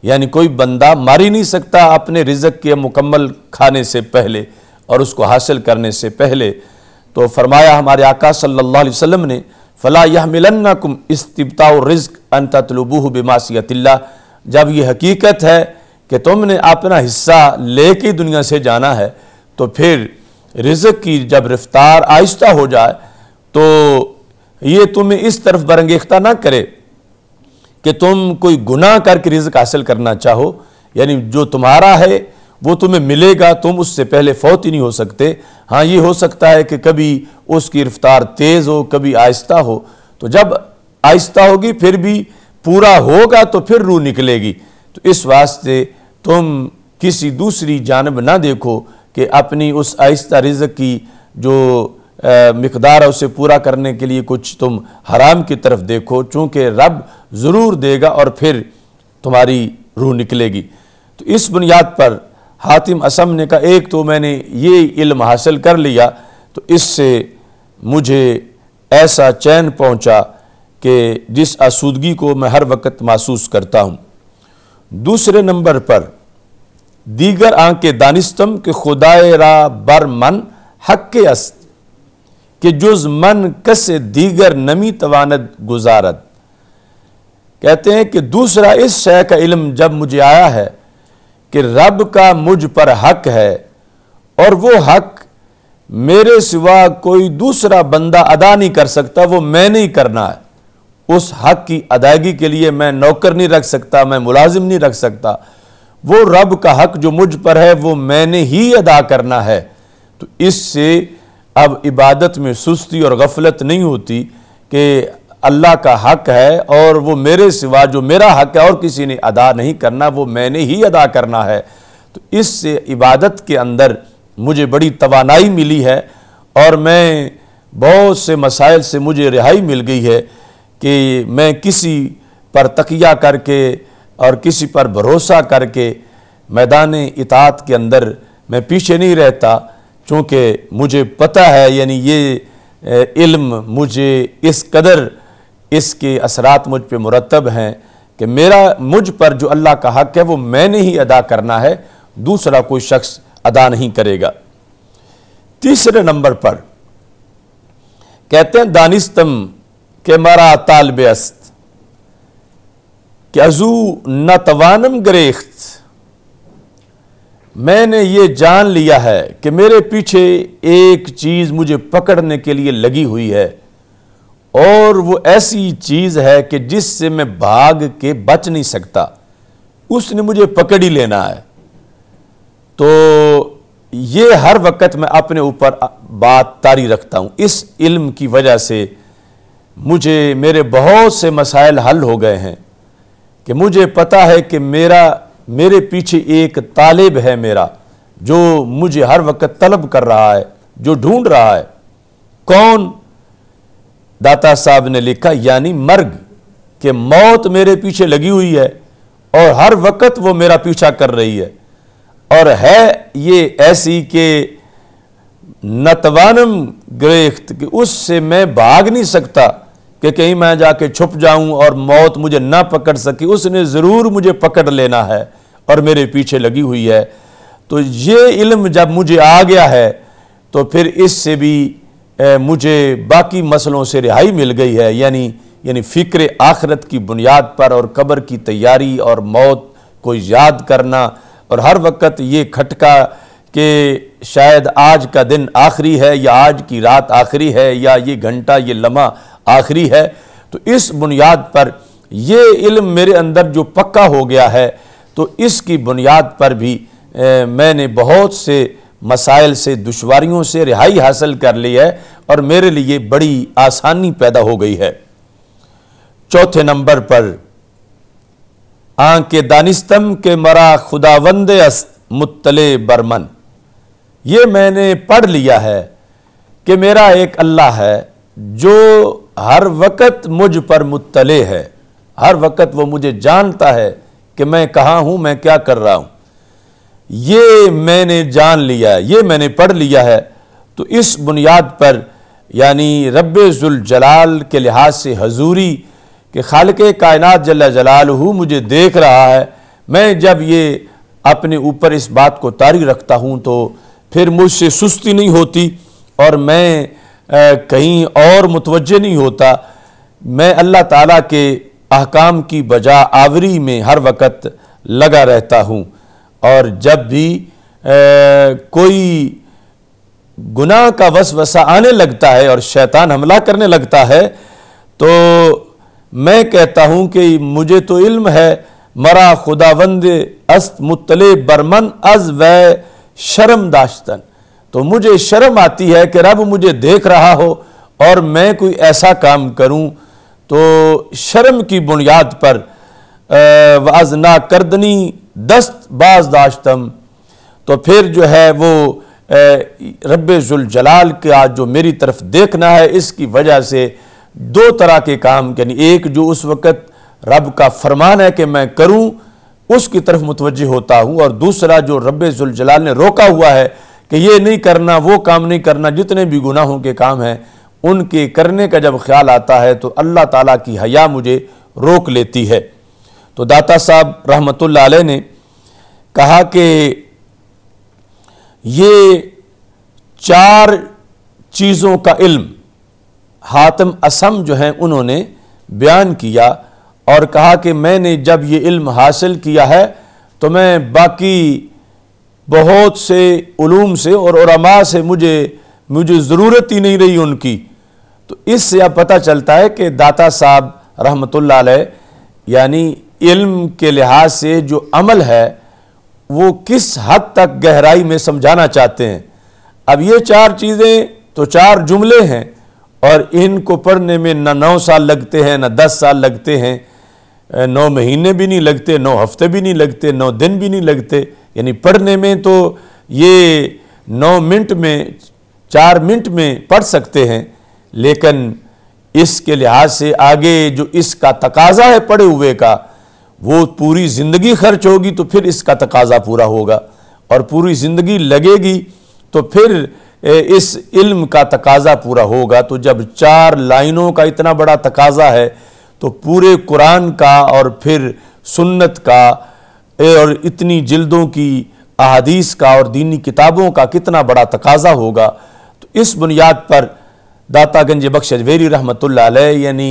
یعنی کوئی بندہ مار ہی نہیں سکتا اپنے رزق کے مکمل کھانے سے پہلے اور اس کو حاصل کرنے سے پہلے. تو فرمایا ہمارے آقا صلی اللہ علیہ وسلم نے فلا یحملنکم استبطاء الرزق ان تطلبوہ بمعصیت اللہ، جب یہ حقیقت ہے کہ تم نے اپنا حصہ لے کے دنیا سے جانا ہے تو پھر رزق کی جب رفتار آہستہ ہو جائے تو یہ تمہیں اس طرف برانگیختہ نہ کرے کہ تم کوئی گناہ کر کے رزق حاصل کرنا چاہو. یعنی جو تمہارا ہے وہ تمہیں ملے گا، تم اس سے پہلے فوت ہی نہیں ہو سکتے. ہاں یہ ہو سکتا ہے کہ کبھی اس کی رفتار تیز ہو کبھی آہستہ ہو، تو جب آہستہ ہوگی پھر بھی پورا ہوگا تو پھر روح نکلے گی. تو اس واسطے تم کسی دوسری جانب نہ دیکھو کہ اپنی اس آہستہ رزق کی جو مقدار ہے اسے پورا کرنے کے لیے کچھ تم حرام کی طرف دیکھو، چونکہ رب ضرور دے گا اور پھر تمہاری روح نکلے گی. تو اس بنیاد پر حاتم اصم نے کہا ایک تو میں نے یہ علم حاصل کر لیا تو اس سے مجھے ایسا چین پہنچا کہ جس آسودگی کو میں ہر وقت محسوس کرتا ہوں. دوسرے نمبر پر دیگر آنکھ دانستم کہ خدائے را بر من حق است کہ جز من کس دیگر نمی تواند گزارد. کہتے ہیں کہ دوسرا اس شے کا علم جب مجھے آیا ہے کہ رب کا مجھ پر حق ہے اور وہ حق میرے سوا کوئی دوسرا بندہ ادا نہیں کر سکتا، وہ میں نہیں کرنا ہے. اس حق کی ادائیگی کے لیے میں نوکر نہیں رکھ سکتا، میں ملازم نہیں رکھ سکتا، وہ رب کا حق جو مجھ پر ہے وہ میں نے ہی ادا کرنا ہے۔ تو اس سے اب عبادت میں سستی اور غفلت نہیں ہوتی کہ اللہ کا حق ہے اور وہ میرے سوا جو میرا حق ہے اور کسی نے ادا نہیں کرنا، وہ میں نے ہی ادا کرنا ہے۔ تو اس سے عبادت کے اندر مجھے بڑی توانائی ملی ہے اور میں بہت سے مسائل سے مجھے رہائی مل گئی ہے کہ میں کسی پر تکیہ کر کے اور کسی پر بھروسہ کر کے میدان اطاعت کے اندر میں پیچھے نہیں رہتا، چونکہ مجھے پتہ ہے، یعنی یہ علم مجھے اس قدر اس کے اثرات مجھ پہ مرتب ہیں کہ مجھ پر جو اللہ کا حق ہے وہ میں نے ہی ادا کرنا ہے، دوسرا کوئی شخص ادا نہیں کرے گا۔ تیسرے نمبر پر کہتے ہیں دانستم کہ مرا طالب است کہ ازو نتوانم گریخت، میں نے یہ جان لیا ہے کہ میرے پیچھے ایک چیز مجھے پکڑنے کے لیے لگی ہوئی ہے اور وہ ایسی چیز ہے کہ جس سے میں بھاگ کے بچ نہیں سکتا، اس نے مجھے پکڑ ہی لینا ہے۔ تو یہ ہر وقت میں اپنے اوپر بات طاری رکھتا ہوں۔ اس علم کی وجہ سے مجھے میرے بہت سے مسائل حل ہو گئے ہیں کہ مجھے پتہ ہے کہ میرے پیچھے ایک طالب ہے میرا جو مجھے ہر وقت طلب کر رہا ہے، جو ڈھونڈ رہا ہے۔ کون؟ داتا صاحب نے لکھا یعنی مرگ، کہ موت میرے پیچھے لگی ہوئی ہے اور ہر وقت وہ میرا پیچھا کر رہی ہے، اور ہے یہ ایسی کہ نتوانم گریخت، کہ اس سے میں بھاگ نہیں سکتا کہ کہیں میں جا کے چھپ جاؤں اور موت مجھے نہ پکڑ سکی، اس نے ضرور مجھے پکڑ لینا ہے اور میرے پیچھے لگی ہوئی ہے۔ تو یہ علم جب مجھے آ گیا ہے تو پھر اس سے بھی مجھے باقی مسئلوں سے رہائی مل گئی ہے، یعنی فکر آخرت کی بنیاد پر اور قبر کی تیاری اور موت کو یاد کرنا، اور ہر وقت یہ کھٹکا کہ شاید آج کا دن آخری ہے یا آج کی رات آخری ہے یا یہ گھنٹہ یہ لمحہ آخری ہے۔ تو اس بنیاد پر یہ علم میرے اندر جو پکا ہو گیا ہے تو اس کی بنیاد پر بھی میں نے بہت سے مسائل سے، دشواریوں سے رہائی حاصل کر لی ہے اور میرے لیے بڑی آسانی پیدا ہو گئی ہے۔ چوتھے نمبر پر آنکھ دانستم کے مرا خداوند است مطلع برمن، یہ میں نے پڑھ لیا ہے کہ میرا ایک اللہ ہے جو ہر وقت مجھ پر مطلع ہے، ہر وقت وہ مجھے جانتا ہے کہ میں کہاں ہوں، میں کیا کر رہا ہوں۔ یہ میں نے جان لیا ہے، یہ میں نے پڑھ لیا ہے۔ تو اس بنیاد پر یعنی رب ذوالجلال کے لحاظ سے حضوری کہ خالق کائنات جل جلالہ مجھے دیکھ رہا ہے، میں جب یہ اپنے اوپر اس بات کو طاری رکھتا ہوں تو پھر مجھ سے سستی نہیں ہوتی اور میں کہیں اور متوجہ نہیں ہوتا، میں اللہ تعالیٰ کے احکام کی بجا آوری میں ہر وقت لگا رہتا ہوں، اور جب بھی کوئی گناہ کا وسوسہ آنے لگتا ہے اور شیطان حملہ کرنے لگتا ہے تو میں کہتا ہوں کہ مجھے تو علم ہے، مرا خداوند است مطلع برمن از و شرم داشتن، تو مجھے شرم آتی ہے کہ رب مجھے دیکھ رہا ہو اور میں کوئی ایسا کام کروں تو شرم کی بنیاد پر واز نا کردنی دست باز داشتم، تو پھر جو ہے وہ رب ذوالجلال کا جو میری طرف دیکھنا ہے اس کی وجہ سے دو طرح کے کام، یعنی ایک جو اس وقت رب کا فرمان ہے کہ میں کروں اس کی طرف متوجہ ہوتا ہوں، اور دوسرا جو رب ذوالجلال نے روکا ہوا ہے کہ یہ نہیں کرنا، وہ کام نہیں کرنا، جتنے بھی گناہوں کے کام ہیں ان کے کرنے کا جب خیال آتا ہے تو اللہ تعالیٰ کی حیا مجھے روک لیتی ہے۔ تو داتا صاحب رحمۃ اللہ علیہ نے کہا کہ یہ 4 چیزوں کا علم حاتم اصم جو ہیں انہوں نے بیان کیا اور کہا کہ میں نے جب یہ علم حاصل کیا ہے تو میں باقی بہت سے علوم سے اور علماء سے مجھے ضرورت ہی نہیں رہی ان کی۔ تو اس سے اب پتہ چلتا ہے کہ داتا صاحب رحمۃ اللہ علیہ یعنی علم کے لحاظ سے جو عمل ہے وہ کس حد تک گہرائی میں سمجھانا چاہتے ہیں۔ اب یہ 4 چیزیں تو 4 جملے ہیں، اور ان کو پڑھنے میں نہ 9 سال لگتے ہیں، نہ 10 سال لگتے ہیں، 9 مہینے بھی نہیں لگتے، 9 ہفتے بھی نہیں لگتے، 9 دن بھی نہیں لگتے، یعنی پڑھنے میں تو یہ 9 منٹ میں 4 منٹ میں پڑھ سکتے ہیں، لیکن اس کے لحاظ سے آگے جو اس کا تقاضا ہے پڑھے ہوئے کا، وہ پوری زندگی خرچ ہوگی تو پھر اس کا تقاضا پورا ہوگا، اور پوری زندگی لگے گی تو پھر اس علم کا تقاضا پورا ہوگا۔ تو جب 4 لائنوں کا اتنا بڑا تقاضا ہے تو پورے قرآن کا اور پھر سنت کا اور اتنی جلدوں کی احادیث کا اور دینی کتابوں کا کتنا بڑا تقاضا ہوگا۔ تو اس بنیاد پر داتا گنج بخش اجویری رحمۃ اللہ علیہ یعنی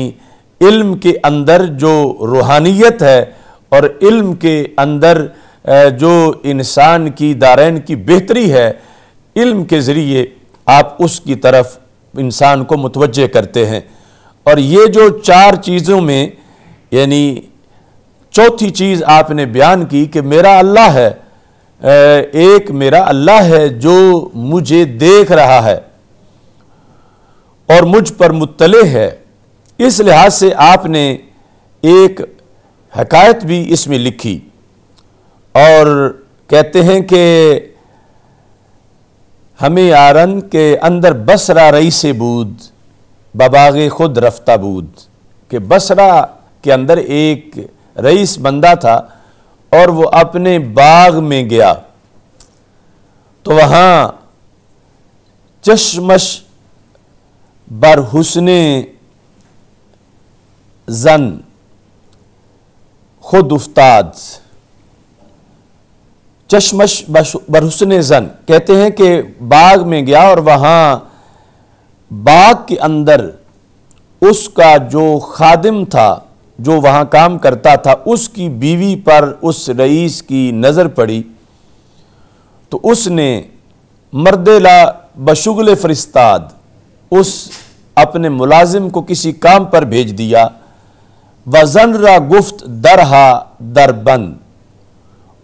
علم کے اندر جو روحانیت ہے اور علم کے اندر جو انسان کی دارین کی بہتری ہے، علم کے ذریعے آپ اس کی طرف انسان کو متوجہ کرتے ہیں۔ اور یہ جو 4 چیزوں میں یعنی چوتھی چیز آپ نے بیان کی کہ میرا اللہ ہے، ایک میرا اللہ ہے جو مجھے دیکھ رہا ہے اور مجھ پر مطلع ہے، اس لحاظ سے آپ نے ایک حکایت بھی اس میں لکھی، اور کہتے ہیں کہ ہمیں آرن کے اندر بصرہ رئیس بود بباغ خود رفتہ بود، کہ بصرہ کے اندر ایک رئیس بندہ تھا اور وہ اپنے باغ میں گیا تو وہاں چشمش بر حسن زن خود افتاد۔ چشمش بر حسن زن کہتے ہیں کہ باغ میں گیا اور وہاں باغ کے اندر اس کا جو خادم تھا جو وہاں کام کرتا تھا، اس کی بیوی پر اس رئیس کی نظر پڑی تو اس نے مرد لا بشغل فرستاد، اس اپنے ملازم کو کسی کام پر بھیج دیا، وزن را گفت درہا در بند،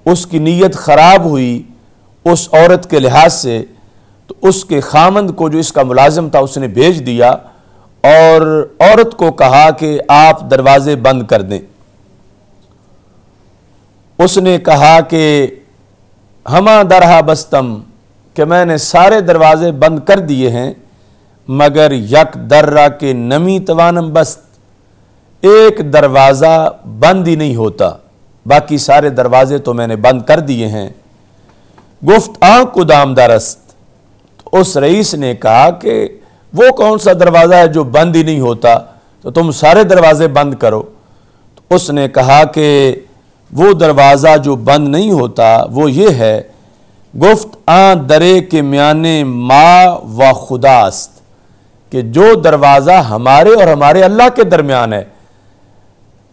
اس کی نیت خراب ہوئی اس عورت کے لحاظ سے، تو اس کے خامند کو جو اس کا ملازم تھا اس نے بھیج دیا اور عورت کو کہا کہ آپ دروازے بند کر دیں۔ اس نے کہا کہ ہما درہا بستم، کہ میں نے سارے دروازے بند کر دیے ہیں، مگر یک درہ کے نمی توانم بست، ایک دروازہ بند ہی نہیں ہوتا، باقی سارے دروازے تو میں نے بند کر دیے ہیں۔ گفت آنکھ کدام درست، تو اس رئیس نے کہا کہ وہ کون سا دروازہ ہے جو بند ہی نہیں ہوتا، تو تم سارے دروازے بند کرو۔ تو اس نے کہا کہ وہ دروازہ جو بند نہیں ہوتا وہ یہ ہے، گفت آن درے کے میانے ما و خداست، کہ جو دروازہ ہمارے اور ہمارے اللہ کے درمیان ہے،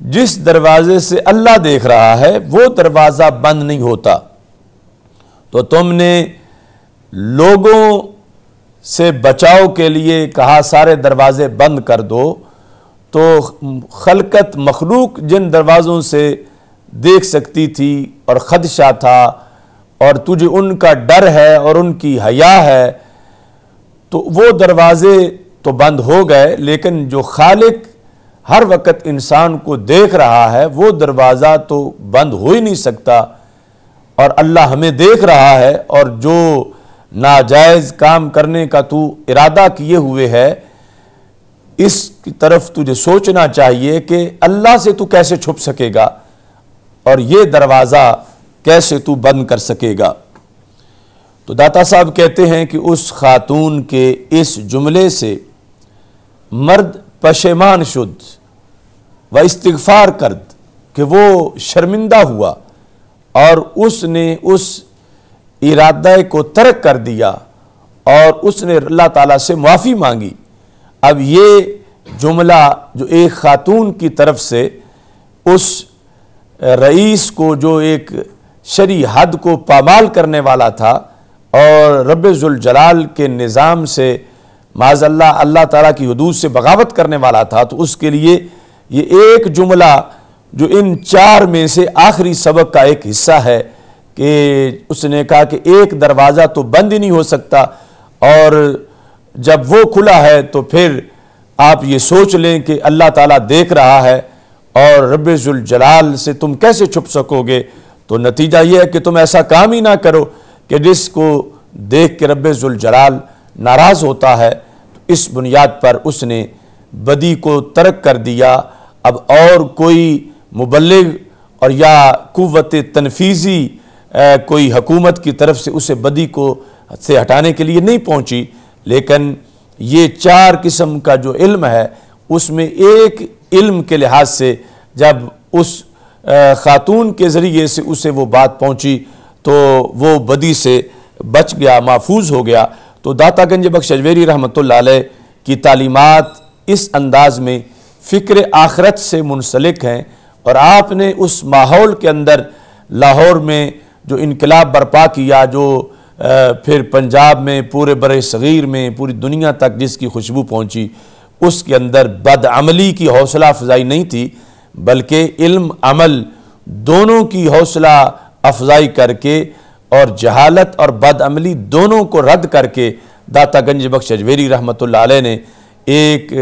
جس دروازے سے اللہ دیکھ رہا ہے وہ دروازہ بند نہیں ہوتا۔ تو تم نے لوگوں سے بچاؤ کے لیے کہا سارے دروازے بند کر دو، تو خلقت مخلوق جن دروازوں سے دیکھ سکتی تھی اور خدشہ تھا اور تجھے ان کا ڈر ہے اور ان کی حیا ہے، تو وہ دروازے تو بند ہو گئے، لیکن جو خالق ہر وقت انسان کو دیکھ رہا ہے وہ دروازہ تو بند ہو ہی نہیں سکتا، اور اللہ ہمیں دیکھ رہا ہے، اور جو ناجائز کام کرنے کا تو ارادہ کیے ہوئے ہے اس کی طرف تجھے سوچنا چاہیے کہ اللہ سے تو کیسے چھپ سکے گا اور یہ دروازہ کیسے تو بند کر سکے گا۔ تو داتا صاحب کہتے ہیں کہ اس خاتون کے اس جملے سے مرد پشیمان شد و استغفار کرد، کہ وہ شرمندہ ہوا اور اس نے اس ارادہ کو ترک کر دیا اور اس نے اللہ تعالیٰ سے معافی مانگی۔ اب یہ جملہ جو ایک خاتون کی طرف سے اس رئیس کو جو ایک شرعی حد کو پامال کرنے والا تھا اور رب ذوالجلال کے نظام سے معاذ اللہ اللہ تعالیٰ کی حدود سے بغاوت کرنے والا تھا، تو اس کے لیے یہ ایک جملہ جو ان 4 میں سے آخری سبق کا ایک حصہ ہے کہ اس نے کہا کہ ایک دروازہ تو بند ہی نہیں ہو سکتا، اور جب وہ کھلا ہے تو پھر آپ یہ سوچ لیں کہ اللہ تعالیٰ دیکھ رہا ہے اور رب ذوالجلال سے تم کیسے چھپ سکو گے؟ تو نتیجہ یہ ہے کہ تم ایسا کام ہی نہ کرو کہ جس کو دیکھ کے رب ذوالجلال ناراض ہوتا ہے۔ اس بنیاد پر اس نے بدی کو ترک کر دیا۔ اب اور کوئی مبلغ اور یا قوت تنفیذی کوئی حکومت کی طرف سے اسے بدی کو سے ہٹانے کے لیے نہیں پہنچی، لیکن یہ 4 قسم کا جو علم ہے اس میں ایک علم کے لحاظ سے جب اس خاتون کے ذریعے سے اسے وہ بات پہنچی تو وہ بدی سے بچ گیا، محفوظ ہو گیا۔ تو داتا گنج بخش اجویری رحمۃ اللہ علیہ کی تعلیمات اس انداز میں فکر آخرت سے منسلک ہیں، اور آپ نے اس ماحول کے اندر لاہور میں جو انقلاب برپا کیا، جو پھر پنجاب میں، پورے برِ صغیر میں، پوری دنیا تک جس کی خوشبو پہنچی، اس کے اندر بدعملی کی حوصلہ افزائی نہیں تھی، بلکہ علم عمل دونوں کی حوصلہ افزائی کر کے اور جہالت اور بدعملی دونوں کو رد کر کے داتا گنج بخش اجویری رحمۃ اللہ علیہ نے ایک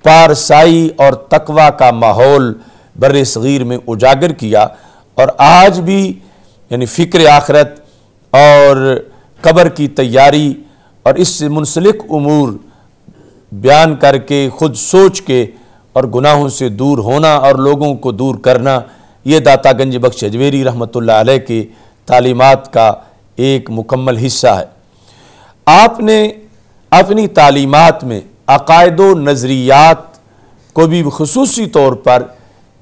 پارسائی اور تقوی کا ماحول برِ صغیر میں اجاگر کیا۔ اور آج بھی یعنی فکر آخرت اور قبر کی تیاری اور اس سے منسلک امور بیان کر کے، خود سوچ کے اور گناہوں سے دور ہونا اور لوگوں کو دور کرنا، یہ داتا گنج بخش اجویری رحمۃ اللہ علیہ کی تعلیمات کا ایک مکمل حصہ ہے۔ آپ نے اپنی تعلیمات میں عقائد و نظریات کو بھی خصوصی طور پر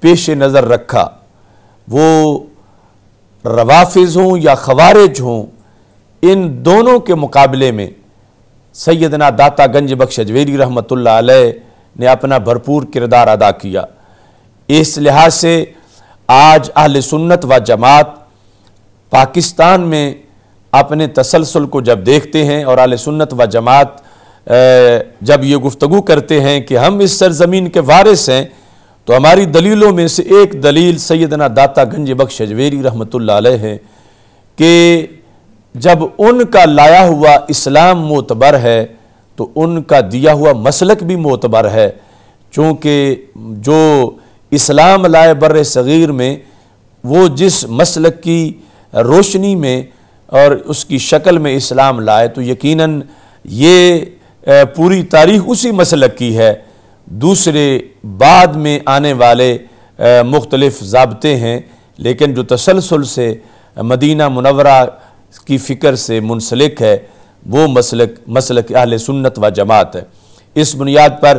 پیش نظر رکھا، وہ روافض ہوں یا خوارج ہوں، ان دونوں کے مقابلے میں سیدنا داتا گنج بخش اجویری رحمۃ اللہ علیہ نے اپنا بھرپور کردار ادا کیا۔ اس لحاظ سے آج اہل سنت و جماعت پاکستان میں اپنے تسلسل کو جب دیکھتے ہیں، اور اہل سنت و جماعت جب یہ گفتگو کرتے ہیں کہ ہم اس سرزمین کے وارث ہیں، تو ہماری دلیلوں میں سے ایک دلیل سیدنا داتا گنج بخش اجویری رحمۃ اللہ علیہ ہے کہ جب ان کا لایا ہوا اسلام معتبر ہے تو ان کا دیا ہوا مسلک بھی معتبر ہے، چونکہ جو اسلام لائے بر صغیر میں وہ جس مسلک کی روشنی میں اور اس کی شکل میں اسلام لائے تو یقیناً یہ پوری تاریخ اسی مسلک کی ہے۔ دوسرے بعد میں آنے والے مختلف ضابطے ہیں، لیکن جو تسلسل سے مدینہ منورہ کی فکر سے منسلک ہے وہ مسلک اہل سنت و جماعت ہے۔ اس بنیاد پر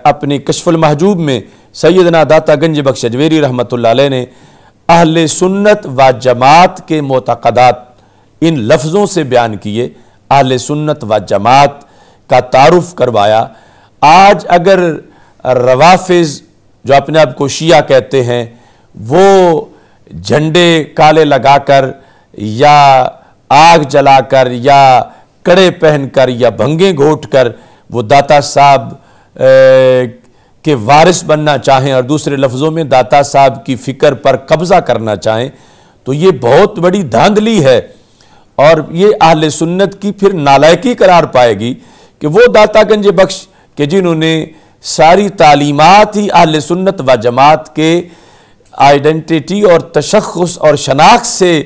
اپنی کشف المحجوب میں سیدنا داتا گنج بخش اجویری رحمۃ اللہ علیہ نے اہل سنت و جماعت کے معتقدات ان لفظوں سے بیان کیے، اہل سنت و جماعت کا تعارف کروایا۔ آج اگر روافض جو اپنے آپ کو شیعہ کہتے ہیں، وہ جھنڈے کالے لگا کر یا آگ جلا کر یا کڑے پہن کر یا بھنگیں گھونٹ کر وہ داتا صاحب کے وارث بننا چاہیں اور دوسرے لفظوں میں داتا صاحب کی فکر پر قبضہ کرنا چاہیں، تو یہ بہت بڑی دھاندلی ہے، اور یہ اہل سنت کی پھر نالائکی قرار پائے گی کہ وہ داتا گنج بخش کہ جنہوں نے ساری تعلیمات ہی اہل سنت و جماعت کے آئیڈنٹیٹی اور تشخص اور شناخت سے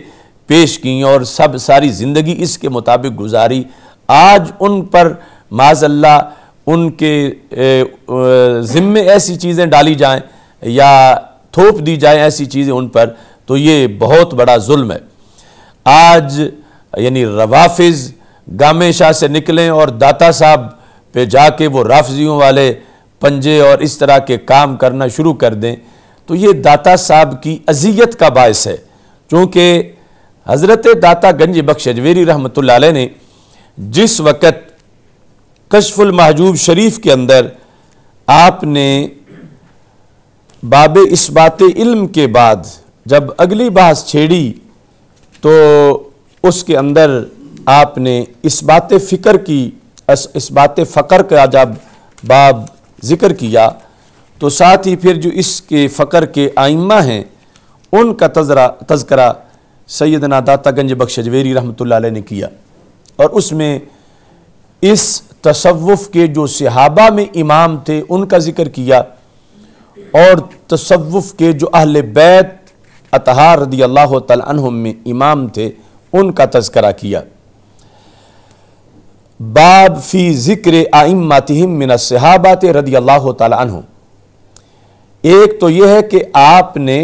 پیش کی اور ساری زندگی اس کے مطابق گزاری، آج ان پر معاذ اللہ ان کے ذمے ایسی چیزیں ڈالی جائیں یا تھوپ دی جائیں ایسی چیزیں ان پر، تو یہ بہت بڑا ظلم ہے۔ آج یعنی روافض گامے شاہ سے نکلیں اور داتا صاحب پہ جا کے وہ رافضیوں والے پنجے اور اس طرح کے کام کرنا شروع کر دیں، تو یہ داتا صاحب کی اذیت کا باعث ہے، چونکہ حضرت داتا گنج بخش اجویری رحمۃ اللہ علیہ نے جس وقت کشف المحجوب شریف کے اندر آپ نے باب اثبات علم کے بعد جب اگلی بحث چھیڑی تو اس کے اندر آپ نے اثبات فقر کا جب باب ذکر کیا تو ساتھ ہی پھر جو اس کے فقر کے آئمہ ہیں ان کا تذکرہ سیدنا داتا گنج بخش اجویری رحمۃ اللہ علیہ نے کیا، اور اس میں اس تصوف کے جو صحابہ میں امام تھے ان کا ذکر کیا، اور تصوف کے جو اہل بیت اطہار رضی اللہ تعالی عنہم میں امام تھے ان کا تذکرہ کیا۔ باب فی ذکر ائمتہم من الصحابہ رضی اللہ تعالی عنہم، ایک تو یہ ہے کہ آپ نے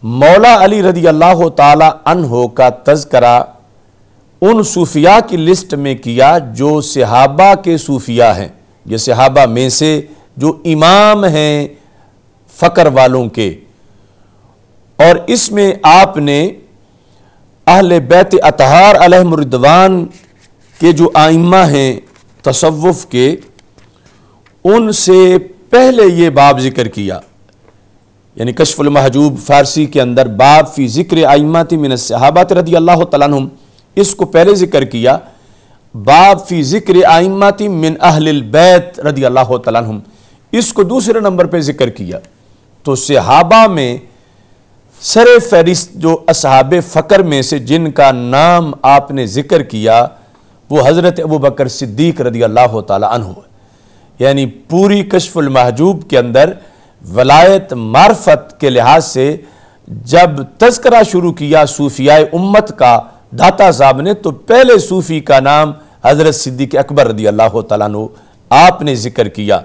مولا علی رضی اللہ تعالی عنہ کا تذکرہ ان صوفیاء کی لسٹ میں کیا جو صحابہ کے صوفیاء ہیں، یہ صحابہ میں سے جو امام ہیں فقر والوں کے، اور اس میں آپ نے اہل بیت اطہار علیہم الرضوان کے جو ائمہ ہیں تصوف کے، ان سے پہلے یہ باب ذکر کیا، یعنی کشف المحجوب فارسی کے اندر باب فی ذکر ائمۃ من الصحابہ رضی اللہ تعالیٰ عنہم، اس کو پہلے ذکر کیا۔ باب فی ذکر ائمۃ من اہل البیت رضی اللہ تعالیٰ عنہم، اس کو دوسرے نمبر پہ ذکر کیا۔ تو صحابہ میں سر فہرست جو اصحاب فقر میں سے جن کا نام آپ نے ذکر کیا وہ حضرت ابوبکر صدیق رضی اللہ تعالیٰ عنہ، یعنی پوری کشف المحجوب کے اندر ولایت معرفت کے لحاظ سے جب تذکرہ شروع کیا صوفیاء امت کا داتا صاحب نے، تو پہلے صوفی کا نام حضرت صدیق اکبر رضی اللہ تعالیٰ عنہ آپ نے ذکر کیا۔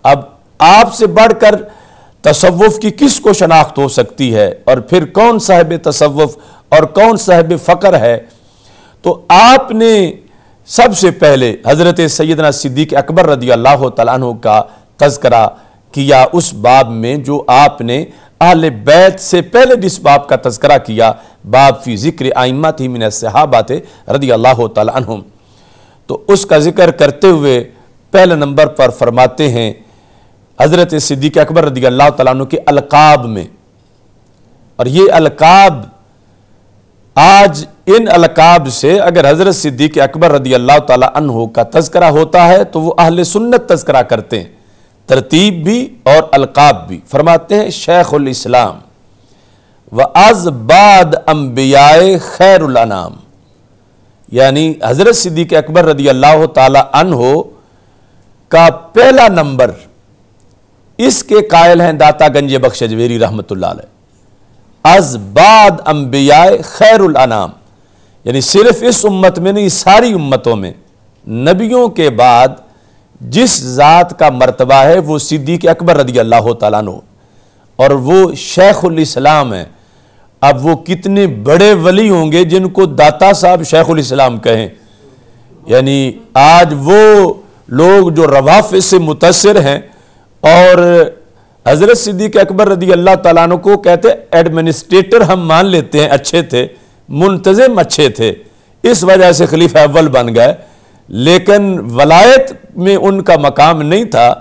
اب آپ سے بڑھ کر تصوف کی کس کو شناخت ہو سکتی ہے، اور پھر کون صاحب تصوف اور کون صاحب فقر ہے؟ تو آپ نے سب سے پہلے حضرت سیدنا صدیق اکبر رضی اللہ تعالیٰ عنہ کا تذکرہ کیا اس باب میں جو آپ نے اہل بیت سے پہلے جس باب کا تذکرہ کیا، باب فی ذکر ائمۃ من الصحابہ رضی اللہ تعالیٰ عنہم۔ تو اس کا ذکر کرتے ہوئے پہلے نمبر پر فرماتے ہیں حضرت صدیق اکبر رضی اللہ تعالیٰ عنہ کے القاب میں، اور یہ القاب آج ان القاب سے اگر حضرت صدیق اکبر رضی اللہ تعالیٰ عنہ کا تذکرہ ہوتا ہے تو وہ اہل سنت تذکرہ کرتے ہیں، ترتیب بھی اور القاب بھی۔ فرماتے ہیں شیخ الاسلام وَاَز بَعْدَ انبیاء خیر الانام، یعنی حضرت صدیق اکبر رضی اللہ تعالی عنہ کا پہلا نمبر اس کے قائل ہیں داتا گنج بخش اجویری رحمۃ اللہ علیہ۔ از بعد انبیاء خیر الانام، یعنی صرف اس امت میں نہیں ساری امتوں میں نبیوں کے بعد جس ذات کا مرتبہ ہے وہ صدیق اکبر رضی اللہ تعالیٰ عنہ، اور وہ شیخ الاسلام ہیں۔ اب وہ کتنے بڑے ولی ہوں گے جن کو داتا صاحب شیخ الاسلام کہیں، یعنی آج وہ لوگ جو روافض سے متاثر ہیں اور حضرت صدیق اکبر رضی اللہ تعالیٰ عنہ کو کہتے ایڈمنسٹریٹر ہم مان لیتے ہیں، اچھے تھے، منتظم اچھے تھے، اس وجہ سے خلیفہ اول بن گئے، لیکن ولایت میں ان کا مقام نہیں تھا۔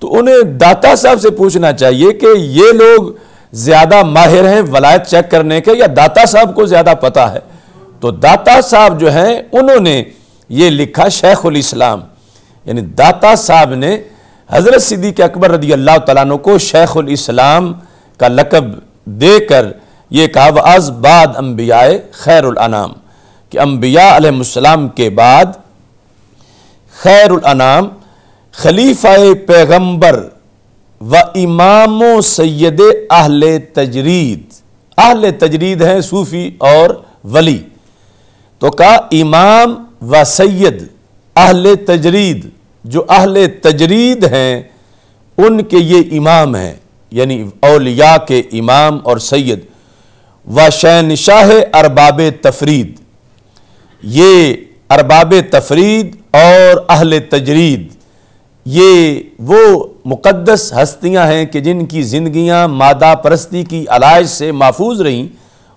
تو انہیں داتا صاحب سے پوچھنا چاہیے کہ یہ لوگ زیادہ ماہر ہیں ولایت چیک کرنے کے یا داتا صاحب کو زیادہ پتا ہے؟ تو داتا صاحب جو ہیں انہوں نے یہ لکھا شیخ الاسلام، یعنی داتا صاحب نے حضرت صدیق اکبر رضی اللہ تعالیٰ عنہ کو شیخ الاسلام کا لقب دے کر یہ کہا وَاَز بَعْدَ انبیاء خیر الانام، کہ انبیاء علیہ السلام کے بعد خیر الانام خلیفہ پیغمبر و امام و سید اہل تجرید، اہل تجرید ہیں صوفی اور ولی، تو کہا امام و سید اہل تجرید، جو اہل تجرید ہیں ان کے یہ امام ہیں، یعنی اولیاء کے امام اور سید، و شہنشاہ ارباب تفرید، یہ ارباب تفرید اور اہل تجرید یہ وہ مقدس ہستیاں ہیں کہ جن کی زندگیاں مادہ پرستی کی علائج سے محفوظ رہیں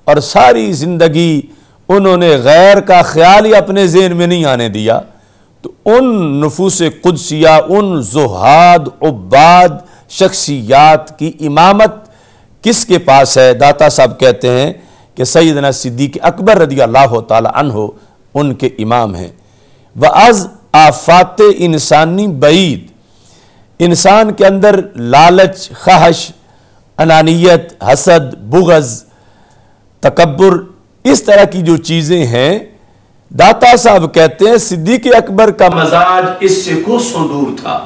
اور ساری زندگی انہوں نے غیر کا خیال ہی اپنے ذہن میں نہیں آنے دیا۔ تو ان نفوس قدسیہ، ان زہاد عباد شخصیات کی امامت کس کے پاس ہے؟ داتا صاحب کہتے ہیں کہ سیدنا صدیق اکبر رضی اللہ تعالی عنہ ان کے امام ہیں۔ وَاَز آفات انسانی بعید، انسان کے اندر لالچ، خواہش، انانیت، حسد، بغض، تکبر، اس طرح کی جو چیزیں ہیں، داتا صاحب کہتے ہیں صدیق اکبر کا مزاج اس سے کوسوں دور تھا،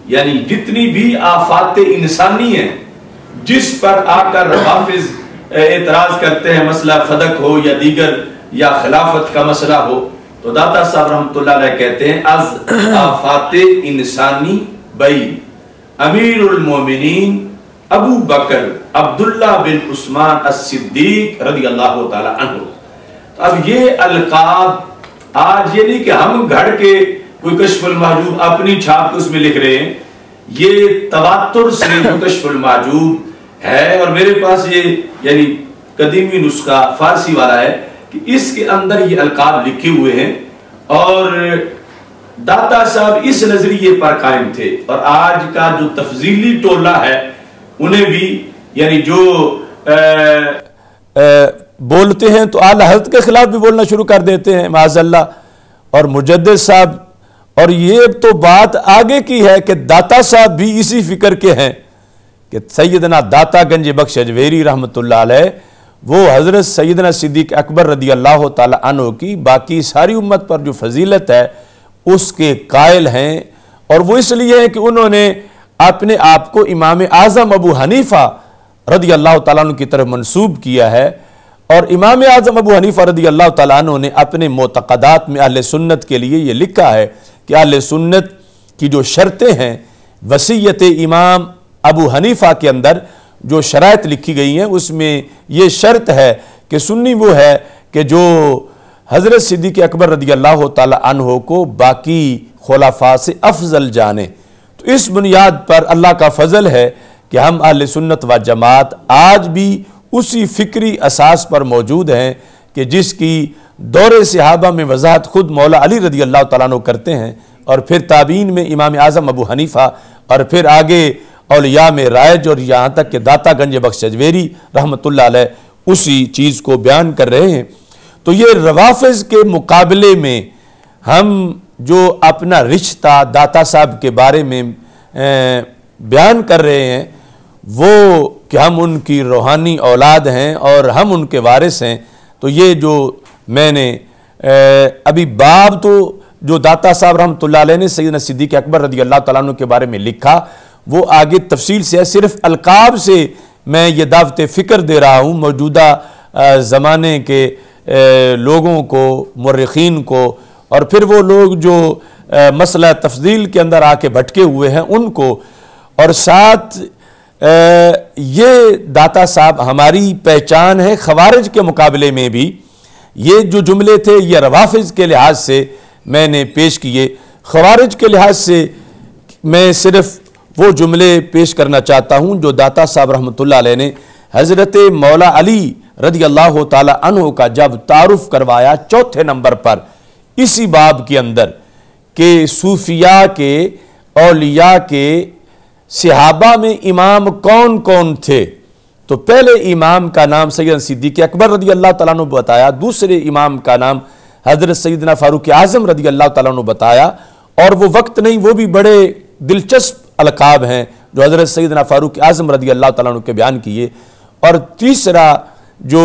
یعنی جتنی بھی آفات انسانی ہیں جس پر آ کر روافض اعتراض کرتے ہیں، مسئلہ فدق ہو یا دیگر یا خلافت کا مسئلہ ہو، تو داتا صاحب رحمۃ اللہ علیہ کہتے ہیں از آفات انسانی بئی امیر المومنین ابو بکر عبداللہ بن عثمان الصدیق رضی اللہ تعالی عنہ۔ اب یہ القاب آج یہ نہیں کہ ہم گھڑ کے کوئی کشف المحجوب اپنی چھاپ اس میں لکھ رہے ہیں، یہ تواتر سے جو کشف المحجوب ہے، اور میرے پاس یہ یعنی قدیمی نسخہ فارسی والا ہے کہ اس کے اندر یہ القاب لکھے ہوئے ہیں، اور داتا صاحب اس نظریے پر قائم تھے، اور آج کا جو تفضیلی ٹولہ ہے انہیں بھی یعنی جو بولتے ہیں تو اعلیٰ حضرت کے خلاف بھی بولنا شروع کر دیتے ہیں معاذ اللہ، اور مجدد صاحب، اور یہ تو بات آگے کی ہے کہ داتا صاحب بھی اسی فکر کے ہیں کہ سیدنا داتا گنج بخش اجویری رحمۃ اللہ علیہ وہ حضرت سیدنا صدیق اکبر رضی اللہ تعالی عنہ کی باقی ساری امت پر جو فضیلت ہے اس کے قائل ہیں، اور وہ اس لیے ہیں کہ انہوں نے اپنے آپ کو امام اعظم ابو حنیفہ رضی اللہ تعالیٰ عنہ کی طرف منسوب کیا ہے، اور امام اعظم ابو حنیفہ رضی اللہ تعالیٰ عنہ نے اپنے معتقدات میں اہل سنت کے لیے یہ لکھا ہے کہ اہل سنت کی جو شرطیں ہیں، وصیت امام ابو حنیفہ کے اندر جو شرائط لکھی گئی ہیں اس میں یہ شرط ہے کہ سنی وہ ہے کہ جو حضرت صدیق اکبر رضی اللہ تعالیٰ عنہ کو باقی خلفاء سے افضل جانے۔ تو اس بنیاد پر اللہ کا فضل ہے کہ ہم اہل سنت و جماعت آج بھی اسی فکری اساس پر موجود ہیں کہ جس کی دور صحابہ میں وضاحت خود مولا علی رضی اللہ تعالیٰ عنہ کرتے ہیں، اور پھر تابعین میں امام اعظم ابو حنیفہ، اور پھر آگے اولیاء میں رائج، اور یہاں تک کہ داتا گنج بخش اجویری رحمۃ اللہ علیہ اسی چیز کو بیان کر رہے ہیں۔ تو یہ روافض کے مقابلے میں ہم جو اپنا رشتہ داتا صاحب کے بارے میں بیان کر رہے ہیں وہ کہ ہم ان کی روحانی اولاد ہیں اور ہم ان کے وارث ہیں، تو یہ جو میں نے ابھی باب تو جو داتا صاحب رحمۃ اللہ علیہ نے سیدنا صدیق اکبر رضی اللہ تعالیٰ عنہ کے بارے میں لکھا وہ آگے تفصیل سے ہے، صرف القاب سے میں یہ دعوت فکر دے رہا ہوں موجودہ زمانے کے لوگوں کو، مورخین کو، اور پھر وہ لوگ جو مسئلہ تفضیل کے اندر آ کے بھٹکے ہوئے ہیں ان کو، اور ساتھ یہ داتا صاحب ہماری پہچان ہے خوارج کے مقابلے میں بھی۔ یہ جو جملے تھے یہ روافض کے لحاظ سے میں نے پیش کیے، خوارج کے لحاظ سے میں صرف وہ جملے پیش کرنا چاہتا ہوں جو داتا صاحب رحمۃ اللہ علیہ نے حضرت مولا علی رضی اللہ تعالی عنہ کا جب تعارف کروایا چوتھے نمبر پر اسی باب کے اندر کہ صوفیاء کے، اولیاء کے، صحابہ میں امام کون کون تھے، تو پہلے امام کا نام سیدنا صدیق اکبر رضی اللہ تعالیٰ عنہ بتایا، دوسرے امام کا نام حضرت سیدنا فاروق اعظم رضی اللہ تعالیٰ عنہ بتایا، اور وہ وقت نہیں، وہ بھی بڑے دلچسپ القاب ہیں جو حضرت سیدنا فاروق اعظم رضی اللہ تعالیٰ عنہ کے بیان کیے، اور تیسرا جو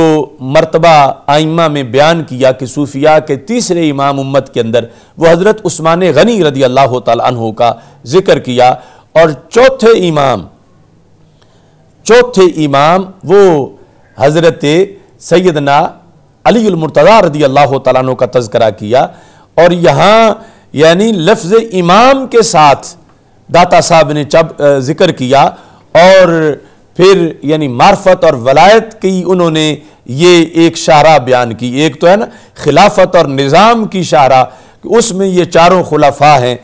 مرتبہ آئمہ میں بیان کیا کہ صوفیاء کے تیسرے امام امت کے اندر وہ حضرت عثمان غنی رضی اللہ تعالیٰ عنہ کا ذکر کیا، اور چوتھے امام وہ حضرت سیدنا علی المرتضی رضی اللہ تعالیٰ عنہ کا تذکرہ کیا، اور یہاں یعنی لفظ امام کے ساتھ داتا صاحب نے ذکر کیا، اور پھر یعنی معرفت اور ولایت کی انہوں نے یہ ایک شاہراہ بیان کی، ایک تو ہے نا خلافت اور نظام کی شاہراہ، اس میں یہ چاروں خلفاء ہیں،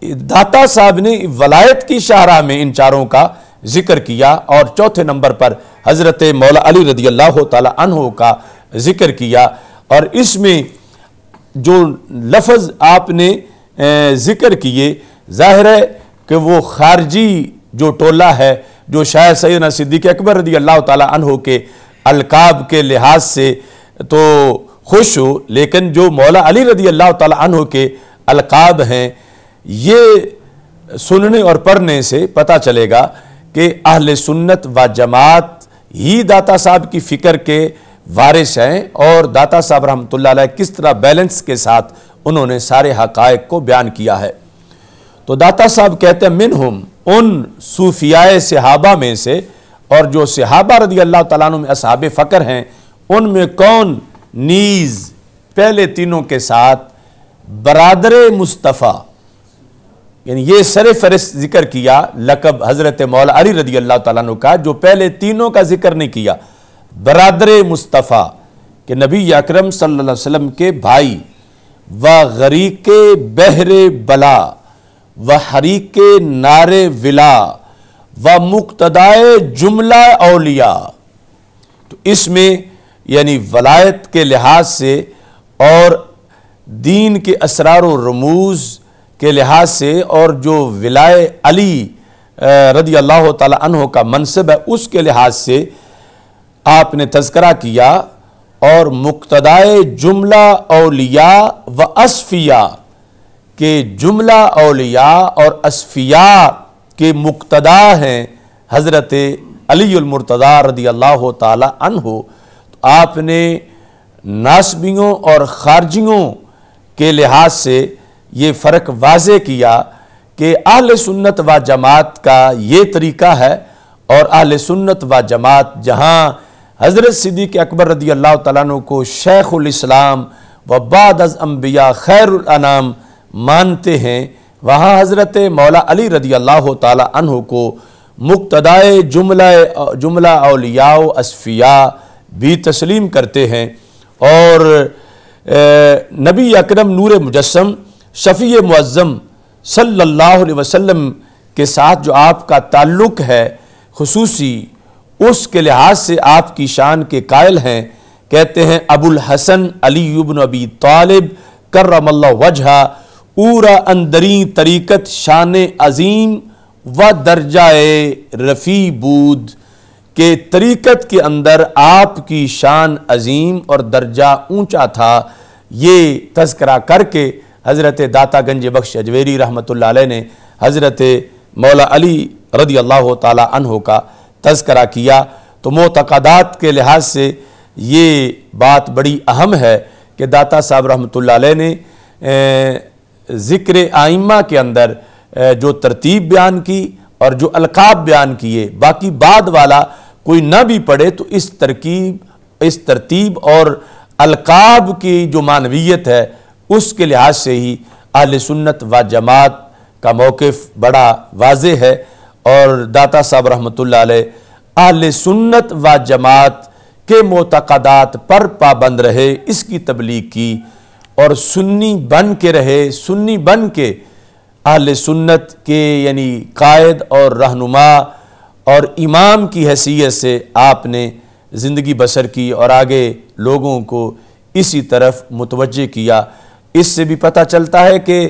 داتا صاحب نے ولایت کی شاہراہ میں ان چاروں کا ذکر کیا، اور چوتھے نمبر پر حضرت مولا علی رضی اللہ تعالی عنہ کا ذکر کیا، اور اس میں جو لفظ آپ نے ذکر کیے ظاہر ہے کہ وہ خارجی جو ٹولہ ہے جو شاید سیدنا صدیق اکبر رضی اللہ تعالی عنہ کے القاب کے لحاظ سے تو خوش ہو، لیکن جو مولا علی رضی اللہ تعالی عنہ کے القاب ہیں یہ سننے اور پڑھنے سے پتہ چلے گا کہ اہل سنت و جماعت ہی داتا صاحب کی فکر کے وارث ہیں، اور داتا صاحب رحمۃ اللہ علیہ کس طرح بیلنس کے ساتھ انہوں نے سارے حقائق کو بیان کیا ہے۔ تو داتا صاحب کہتے ہیں منہم، ان صوفیاء صحابہ میں سے، اور جو صحابہ رضی اللہ تعالیٰ عنہ میں اصحاب فقر ہیں، ان میں کون نیز پہلے تینوں کے ساتھ برادر مصطفیٰ، یعنی یہ سر فہرست ذکر کیا لقب حضرت مولا علی رضی اللہ تعالیٰ عنہ کا، جو پہلے تینوں کا ذکر نہیں کیا، برادر مصطفیٰ کہ نبی اکرم صلی اللہ علیہ وسلم کے بھائی، و غریق بحر بلا و حریق نار ولا و مقتدائے جملہ اولیاء۔ تو اس میں یعنی ولایت کے لحاظ سے اور دین کے اسرار و رموز کے لحاظ سے، اور جو ولائے علی رضی اللہ تعالی عنہ کا منصب ہے اس کے لحاظ سے آپ نے تذکرہ کیا، اور مقتدائے جملہ اولیاء و اصفیاء کہ جملہ اولیاء اور اصفیاء کے مقتدا ہیں حضرت علی المرتضیٰ رضی اللہ تعالی عنہ۔ تو آپ نے ناسبیوں اور خارجیوں کے لحاظ سے یہ فرق واضح کیا کہ اہل سنت و جماعت کا یہ طریقہ ہے، اور اہل سنت و جماعت جہاں حضرت صدیق اکبر رضی اللہ تعالیٰ عنہ کو شیخ الاسلام و بعد از انبیاء خیر الانام مانتے ہیں، وہاں حضرت مولا علی رضی اللہ تعالیٰ عنہ کو مقتدائے جملہ اولیاء و اصفیاء بھی تسلیم کرتے ہیں۔ اور نبی اکرم نور مجسم شفیع معظم صلی اللہ علیہ وسلم کے ساتھ جو آپ کا تعلق ہے خصوصی، اس کے لحاظ سے آپ کی شان کے قائل ہیں۔ کہتے ہیں ابو الحسن علی بن ابی طالب کرم اللہ وجہہ اورا اندری طریقت شان عظیم و درجہ رفیع بود، کہ طریقت کے اندر آپ کی شان عظیم اور درجہ اونچا تھا۔ یہ تذکرہ کر کے حضرت داتا گنج بخش اجویری رحمۃ اللہ علیہ نے حضرت مولا علی رضی اللہ تعالی عنہ کا تذکرہ کیا۔ تو معتقدات کے لحاظ سے یہ بات بڑی اہم ہے کہ داتا صاحب رحمۃ اللہ علیہ نے ذکر آئمہ کے اندر جو ترتیب بیان کی اور جو القاب بیان کیے، باقی بعد والا کوئی نہ بھی پڑھے تو اس ترتیب اور القاب کی جو معنویت ہے اس کے لحاظ سے ہی اہل سنت و جماعت کا موقف بڑا واضح ہے۔ اور داتا صاحب رحمۃ اللہ علیہ اہل سنت و جماعت کے معتقدات پر پابند رہے، اس کی تبلیغ کی، اور سنی بن کے رہے، سنی بن کے اہل سنت کے یعنی قائد اور رہنما اور امام کی حیثیت سے آپ نے زندگی بسر کی، اور آگے لوگوں کو اسی طرف متوجہ کیا۔ اس سے بھی پتہ چلتا ہے کہ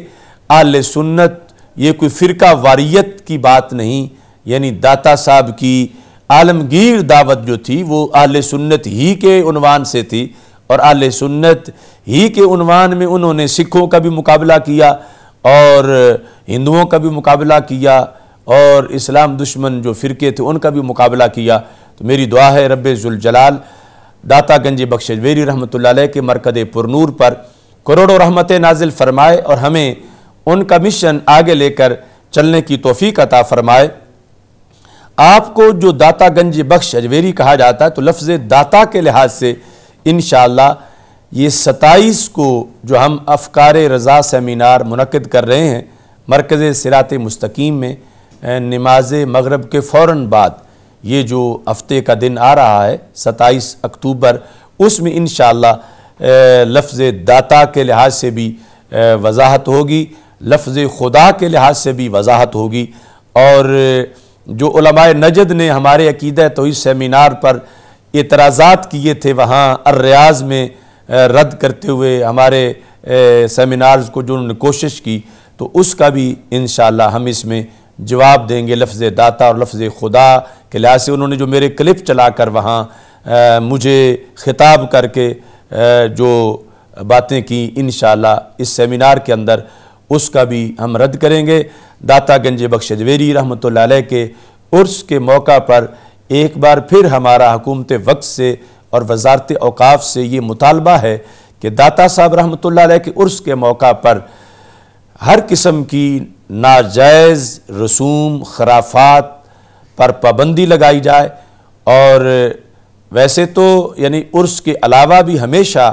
اہل سنت یہ کوئی فرقہ واریت کی بات نہیں، یعنی داتا صاحب کی عالمگیر دعوت جو تھی وہ اہل سنت ہی کے عنوان سے تھی، اور اہل سنت ہی کے عنوان میں انہوں نے سکھوں کا بھی مقابلہ کیا اور ہندوؤں کا بھی مقابلہ کیا، اور اسلام دشمن جو فرقے تھے ان کا بھی مقابلہ کیا۔ تو میری دعا ہے رب ذوالجلال داتا گنج بخش اجویری رحمۃ اللہ علیہ کے مرکز پرنور پر کروڑوں رحمتیں نازل فرمائے، اور ہمیں ان کا مشن آگے لے کر چلنے کی توفیق عطا فرمائے۔ آپ کو جو داتا گنج بخش اجویری کہا جاتا ہے تو لفظ داتا کے لحاظ سے انشاءاللہ یہ 27 کو جو ہم افکار رضا سیمینار منعقد کر رہے ہیں مرکز صراط مستقیم میں نماز مغرب کے فوراً بعد، یہ جو ہفتے کا دن آ رہا ہے 27 اکتوبر، اس میں انشاءاللہ لفظ داتا کے لحاظ سے بھی وضاحت ہوگی، لفظ خدا کے لحاظ سے بھی وضاحت ہوگی۔ اور جو علماء نجد نے ہمارے عقیدہ توحید سیمینار پر اعتراضات کیے تھے، وہاں الریاض میں رد کرتے ہوئے ہمارے سیمینارز کو جو انہوں نے کوشش کی، تو اس کا بھی انشاءاللہ ہم اس میں جواب دیں گے۔ لفظ داتا اور لفظ خدا کے لحاظ سے انہوں نے جو میرے کلپ چلا کر وہاں مجھے خطاب کر کے جو باتیں کی، انشاءاللہ اس سیمینار کے اندر اس کا بھی ہم رد کریں گے۔ داتا گنج بخش اجویری رحمۃ اللہ علیہ کے عرس کے موقع پر ایک بار پھر ہمارا حکومت وقت سے اور وزارت اوقاف سے یہ مطالبہ ہے کہ داتا صاحب رحمۃ اللہ علیہ کے عرس کے موقع پر ہر قسم کی ناجائز رسوم خرافات پر پابندی لگائی جائے، اور ویسے تو یعنی عرس کے علاوہ بھی ہمیشہ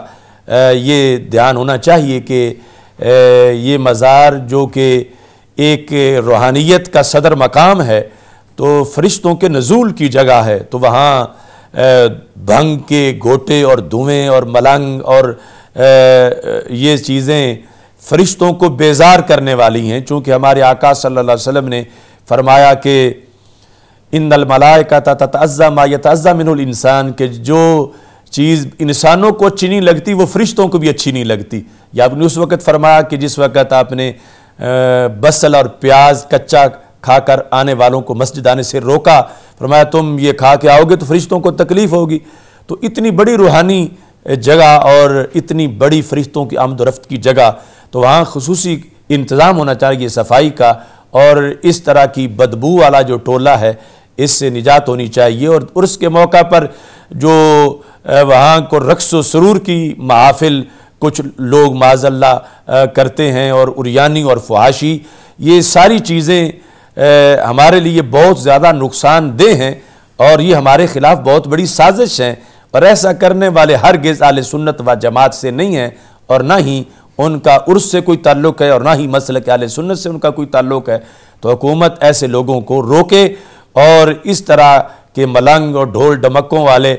یہ دھیان ہونا چاہیے کہ یہ مزار جو کہ ایک روحانیت کا صدر مقام ہے، تو فرشتوں کے نزول کی جگہ ہے، تو وہاں بھنگ کے گوٹے اور دھویں اور ملنگ اور یہ چیزیں فرشتوں کو بیزار کرنے والی ہیں، چونکہ ہمارے آقا صلی اللہ علیہ وسلم نے فرمایا کہ ان الملائکۃ تتعظی ما یتعظی منہ الانسان، کہ جو چیز انسانوں کو اچھی نہیں لگتی وہ فرشتوں کو بھی اچھی نہیں لگتی۔ یا آپ نے اس وقت فرمایا کہ جس وقت آپ نے بصل اور پیاز کچا کھا کر آنے والوں کو مسجد آنے سے روکا، فرمایا تم یہ کھا کے آؤ گے تو فرشتوں کو تکلیف ہوگی۔ تو اتنی بڑی روحانی جگہ اور اتنی بڑی فرشتوں کی آمد و رفت کی جگہ، تو وہاں خصوصی انتظام ہونا چاہیے صفائی کا، اور اس طرح کی بدبو والا جو ٹولہ ہے اس سے نجات ہونی چاہیے۔ اور عرس کے موقع پر جو وہاں کو رقص و سرور کی محافل کچھ لوگ معاذ اللہ کرتے ہیں، اور عریانی اور فحاشی، یہ ساری چیزیں ہمارے لیے بہت زیادہ نقصان دہ ہیں، اور یہ ہمارے خلاف بہت بڑی سازش ہیں، اور ایسا کرنے والے ہرگز اہل سنت و جماعت سے نہیں ہیں، اور نہ ہی ان کا عرس سے کوئی تعلق ہے، اور نہ ہی مسلک اہل سنت سے ان کا کوئی تعلق ہے۔ تو حکومت ایسے لوگوں کو روکے، اور اس طرح کے ملنگ اور ڈھول ڈمکوں والے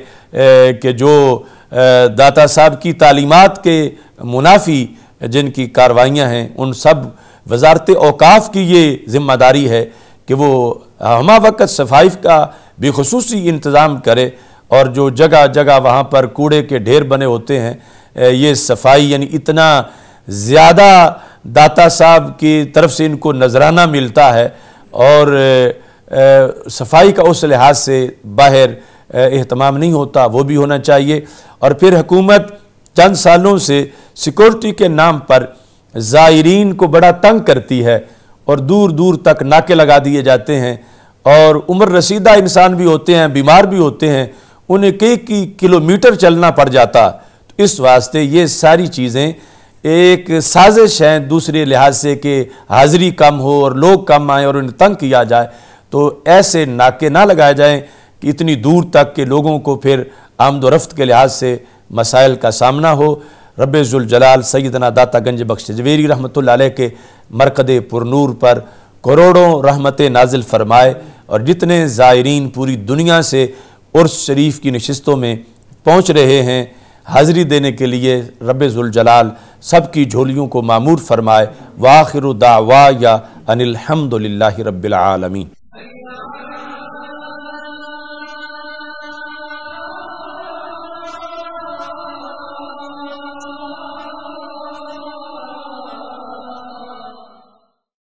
کہ جو داتا صاحب کی تعلیمات کے منافی جن کی کاروائیاں ہیں، ان سب وزارت اوقاف کی یہ ذمہ داری ہے کہ وہ ہمہ وقت صفائی کا بھی خصوصی انتظام کرے، اور جو جگہ جگہ وہاں پر کوڑے کے ڈھیر بنے ہوتے ہیں، یہ صفائی یعنی اتنا زیادہ داتا صاحب کی طرف سے ان کو نذرانہ ملتا ہے، اور صفائی کا اس لحاظ سے باہر اہتمام نہیں ہوتا، وہ بھی ہونا چاہیے۔ اور پھر حکومت چند سالوں سے سیکورٹی کے نام پر زائرین کو بڑا تنگ کرتی ہے، اور دور دور تک ناکے لگا دیے جاتے ہیں، اور عمر رسیدہ انسان بھی ہوتے ہیں، بیمار بھی ہوتے ہیں، انہیں کئی کلومیٹر چلنا پڑ جاتا۔ تو اس واسطے یہ ساری چیزیں ایک سازش ہیں دوسرے لحاظ سے کہ حاضری کم ہو اور لوگ کم آئیں اور انہیں تنگ کیا جائے، تو ایسے ناکے نہ لگائے جائیں کہ اتنی دور تک کہ لوگوں کو پھر آمد و رفت کے لحاظ سے مسائل کا سامنا ہو۔ رب ذوالجلال سیدنا داتا گنج بخش جویری رحمۃ اللہ علیہ کے مرقد پرنور پر کروڑوں رحمتیں نازل فرمائے، اور جتنے زائرین پوری دنیا سے عرس شریف کی نشستوں میں پہنچ رہے ہیں حاضری دینے کے لیے، رب ذوالجلال سب کی جھولیوں کو معمور فرمائے۔ وآخر دعوایا ان الحمد للہ رب العالمین۔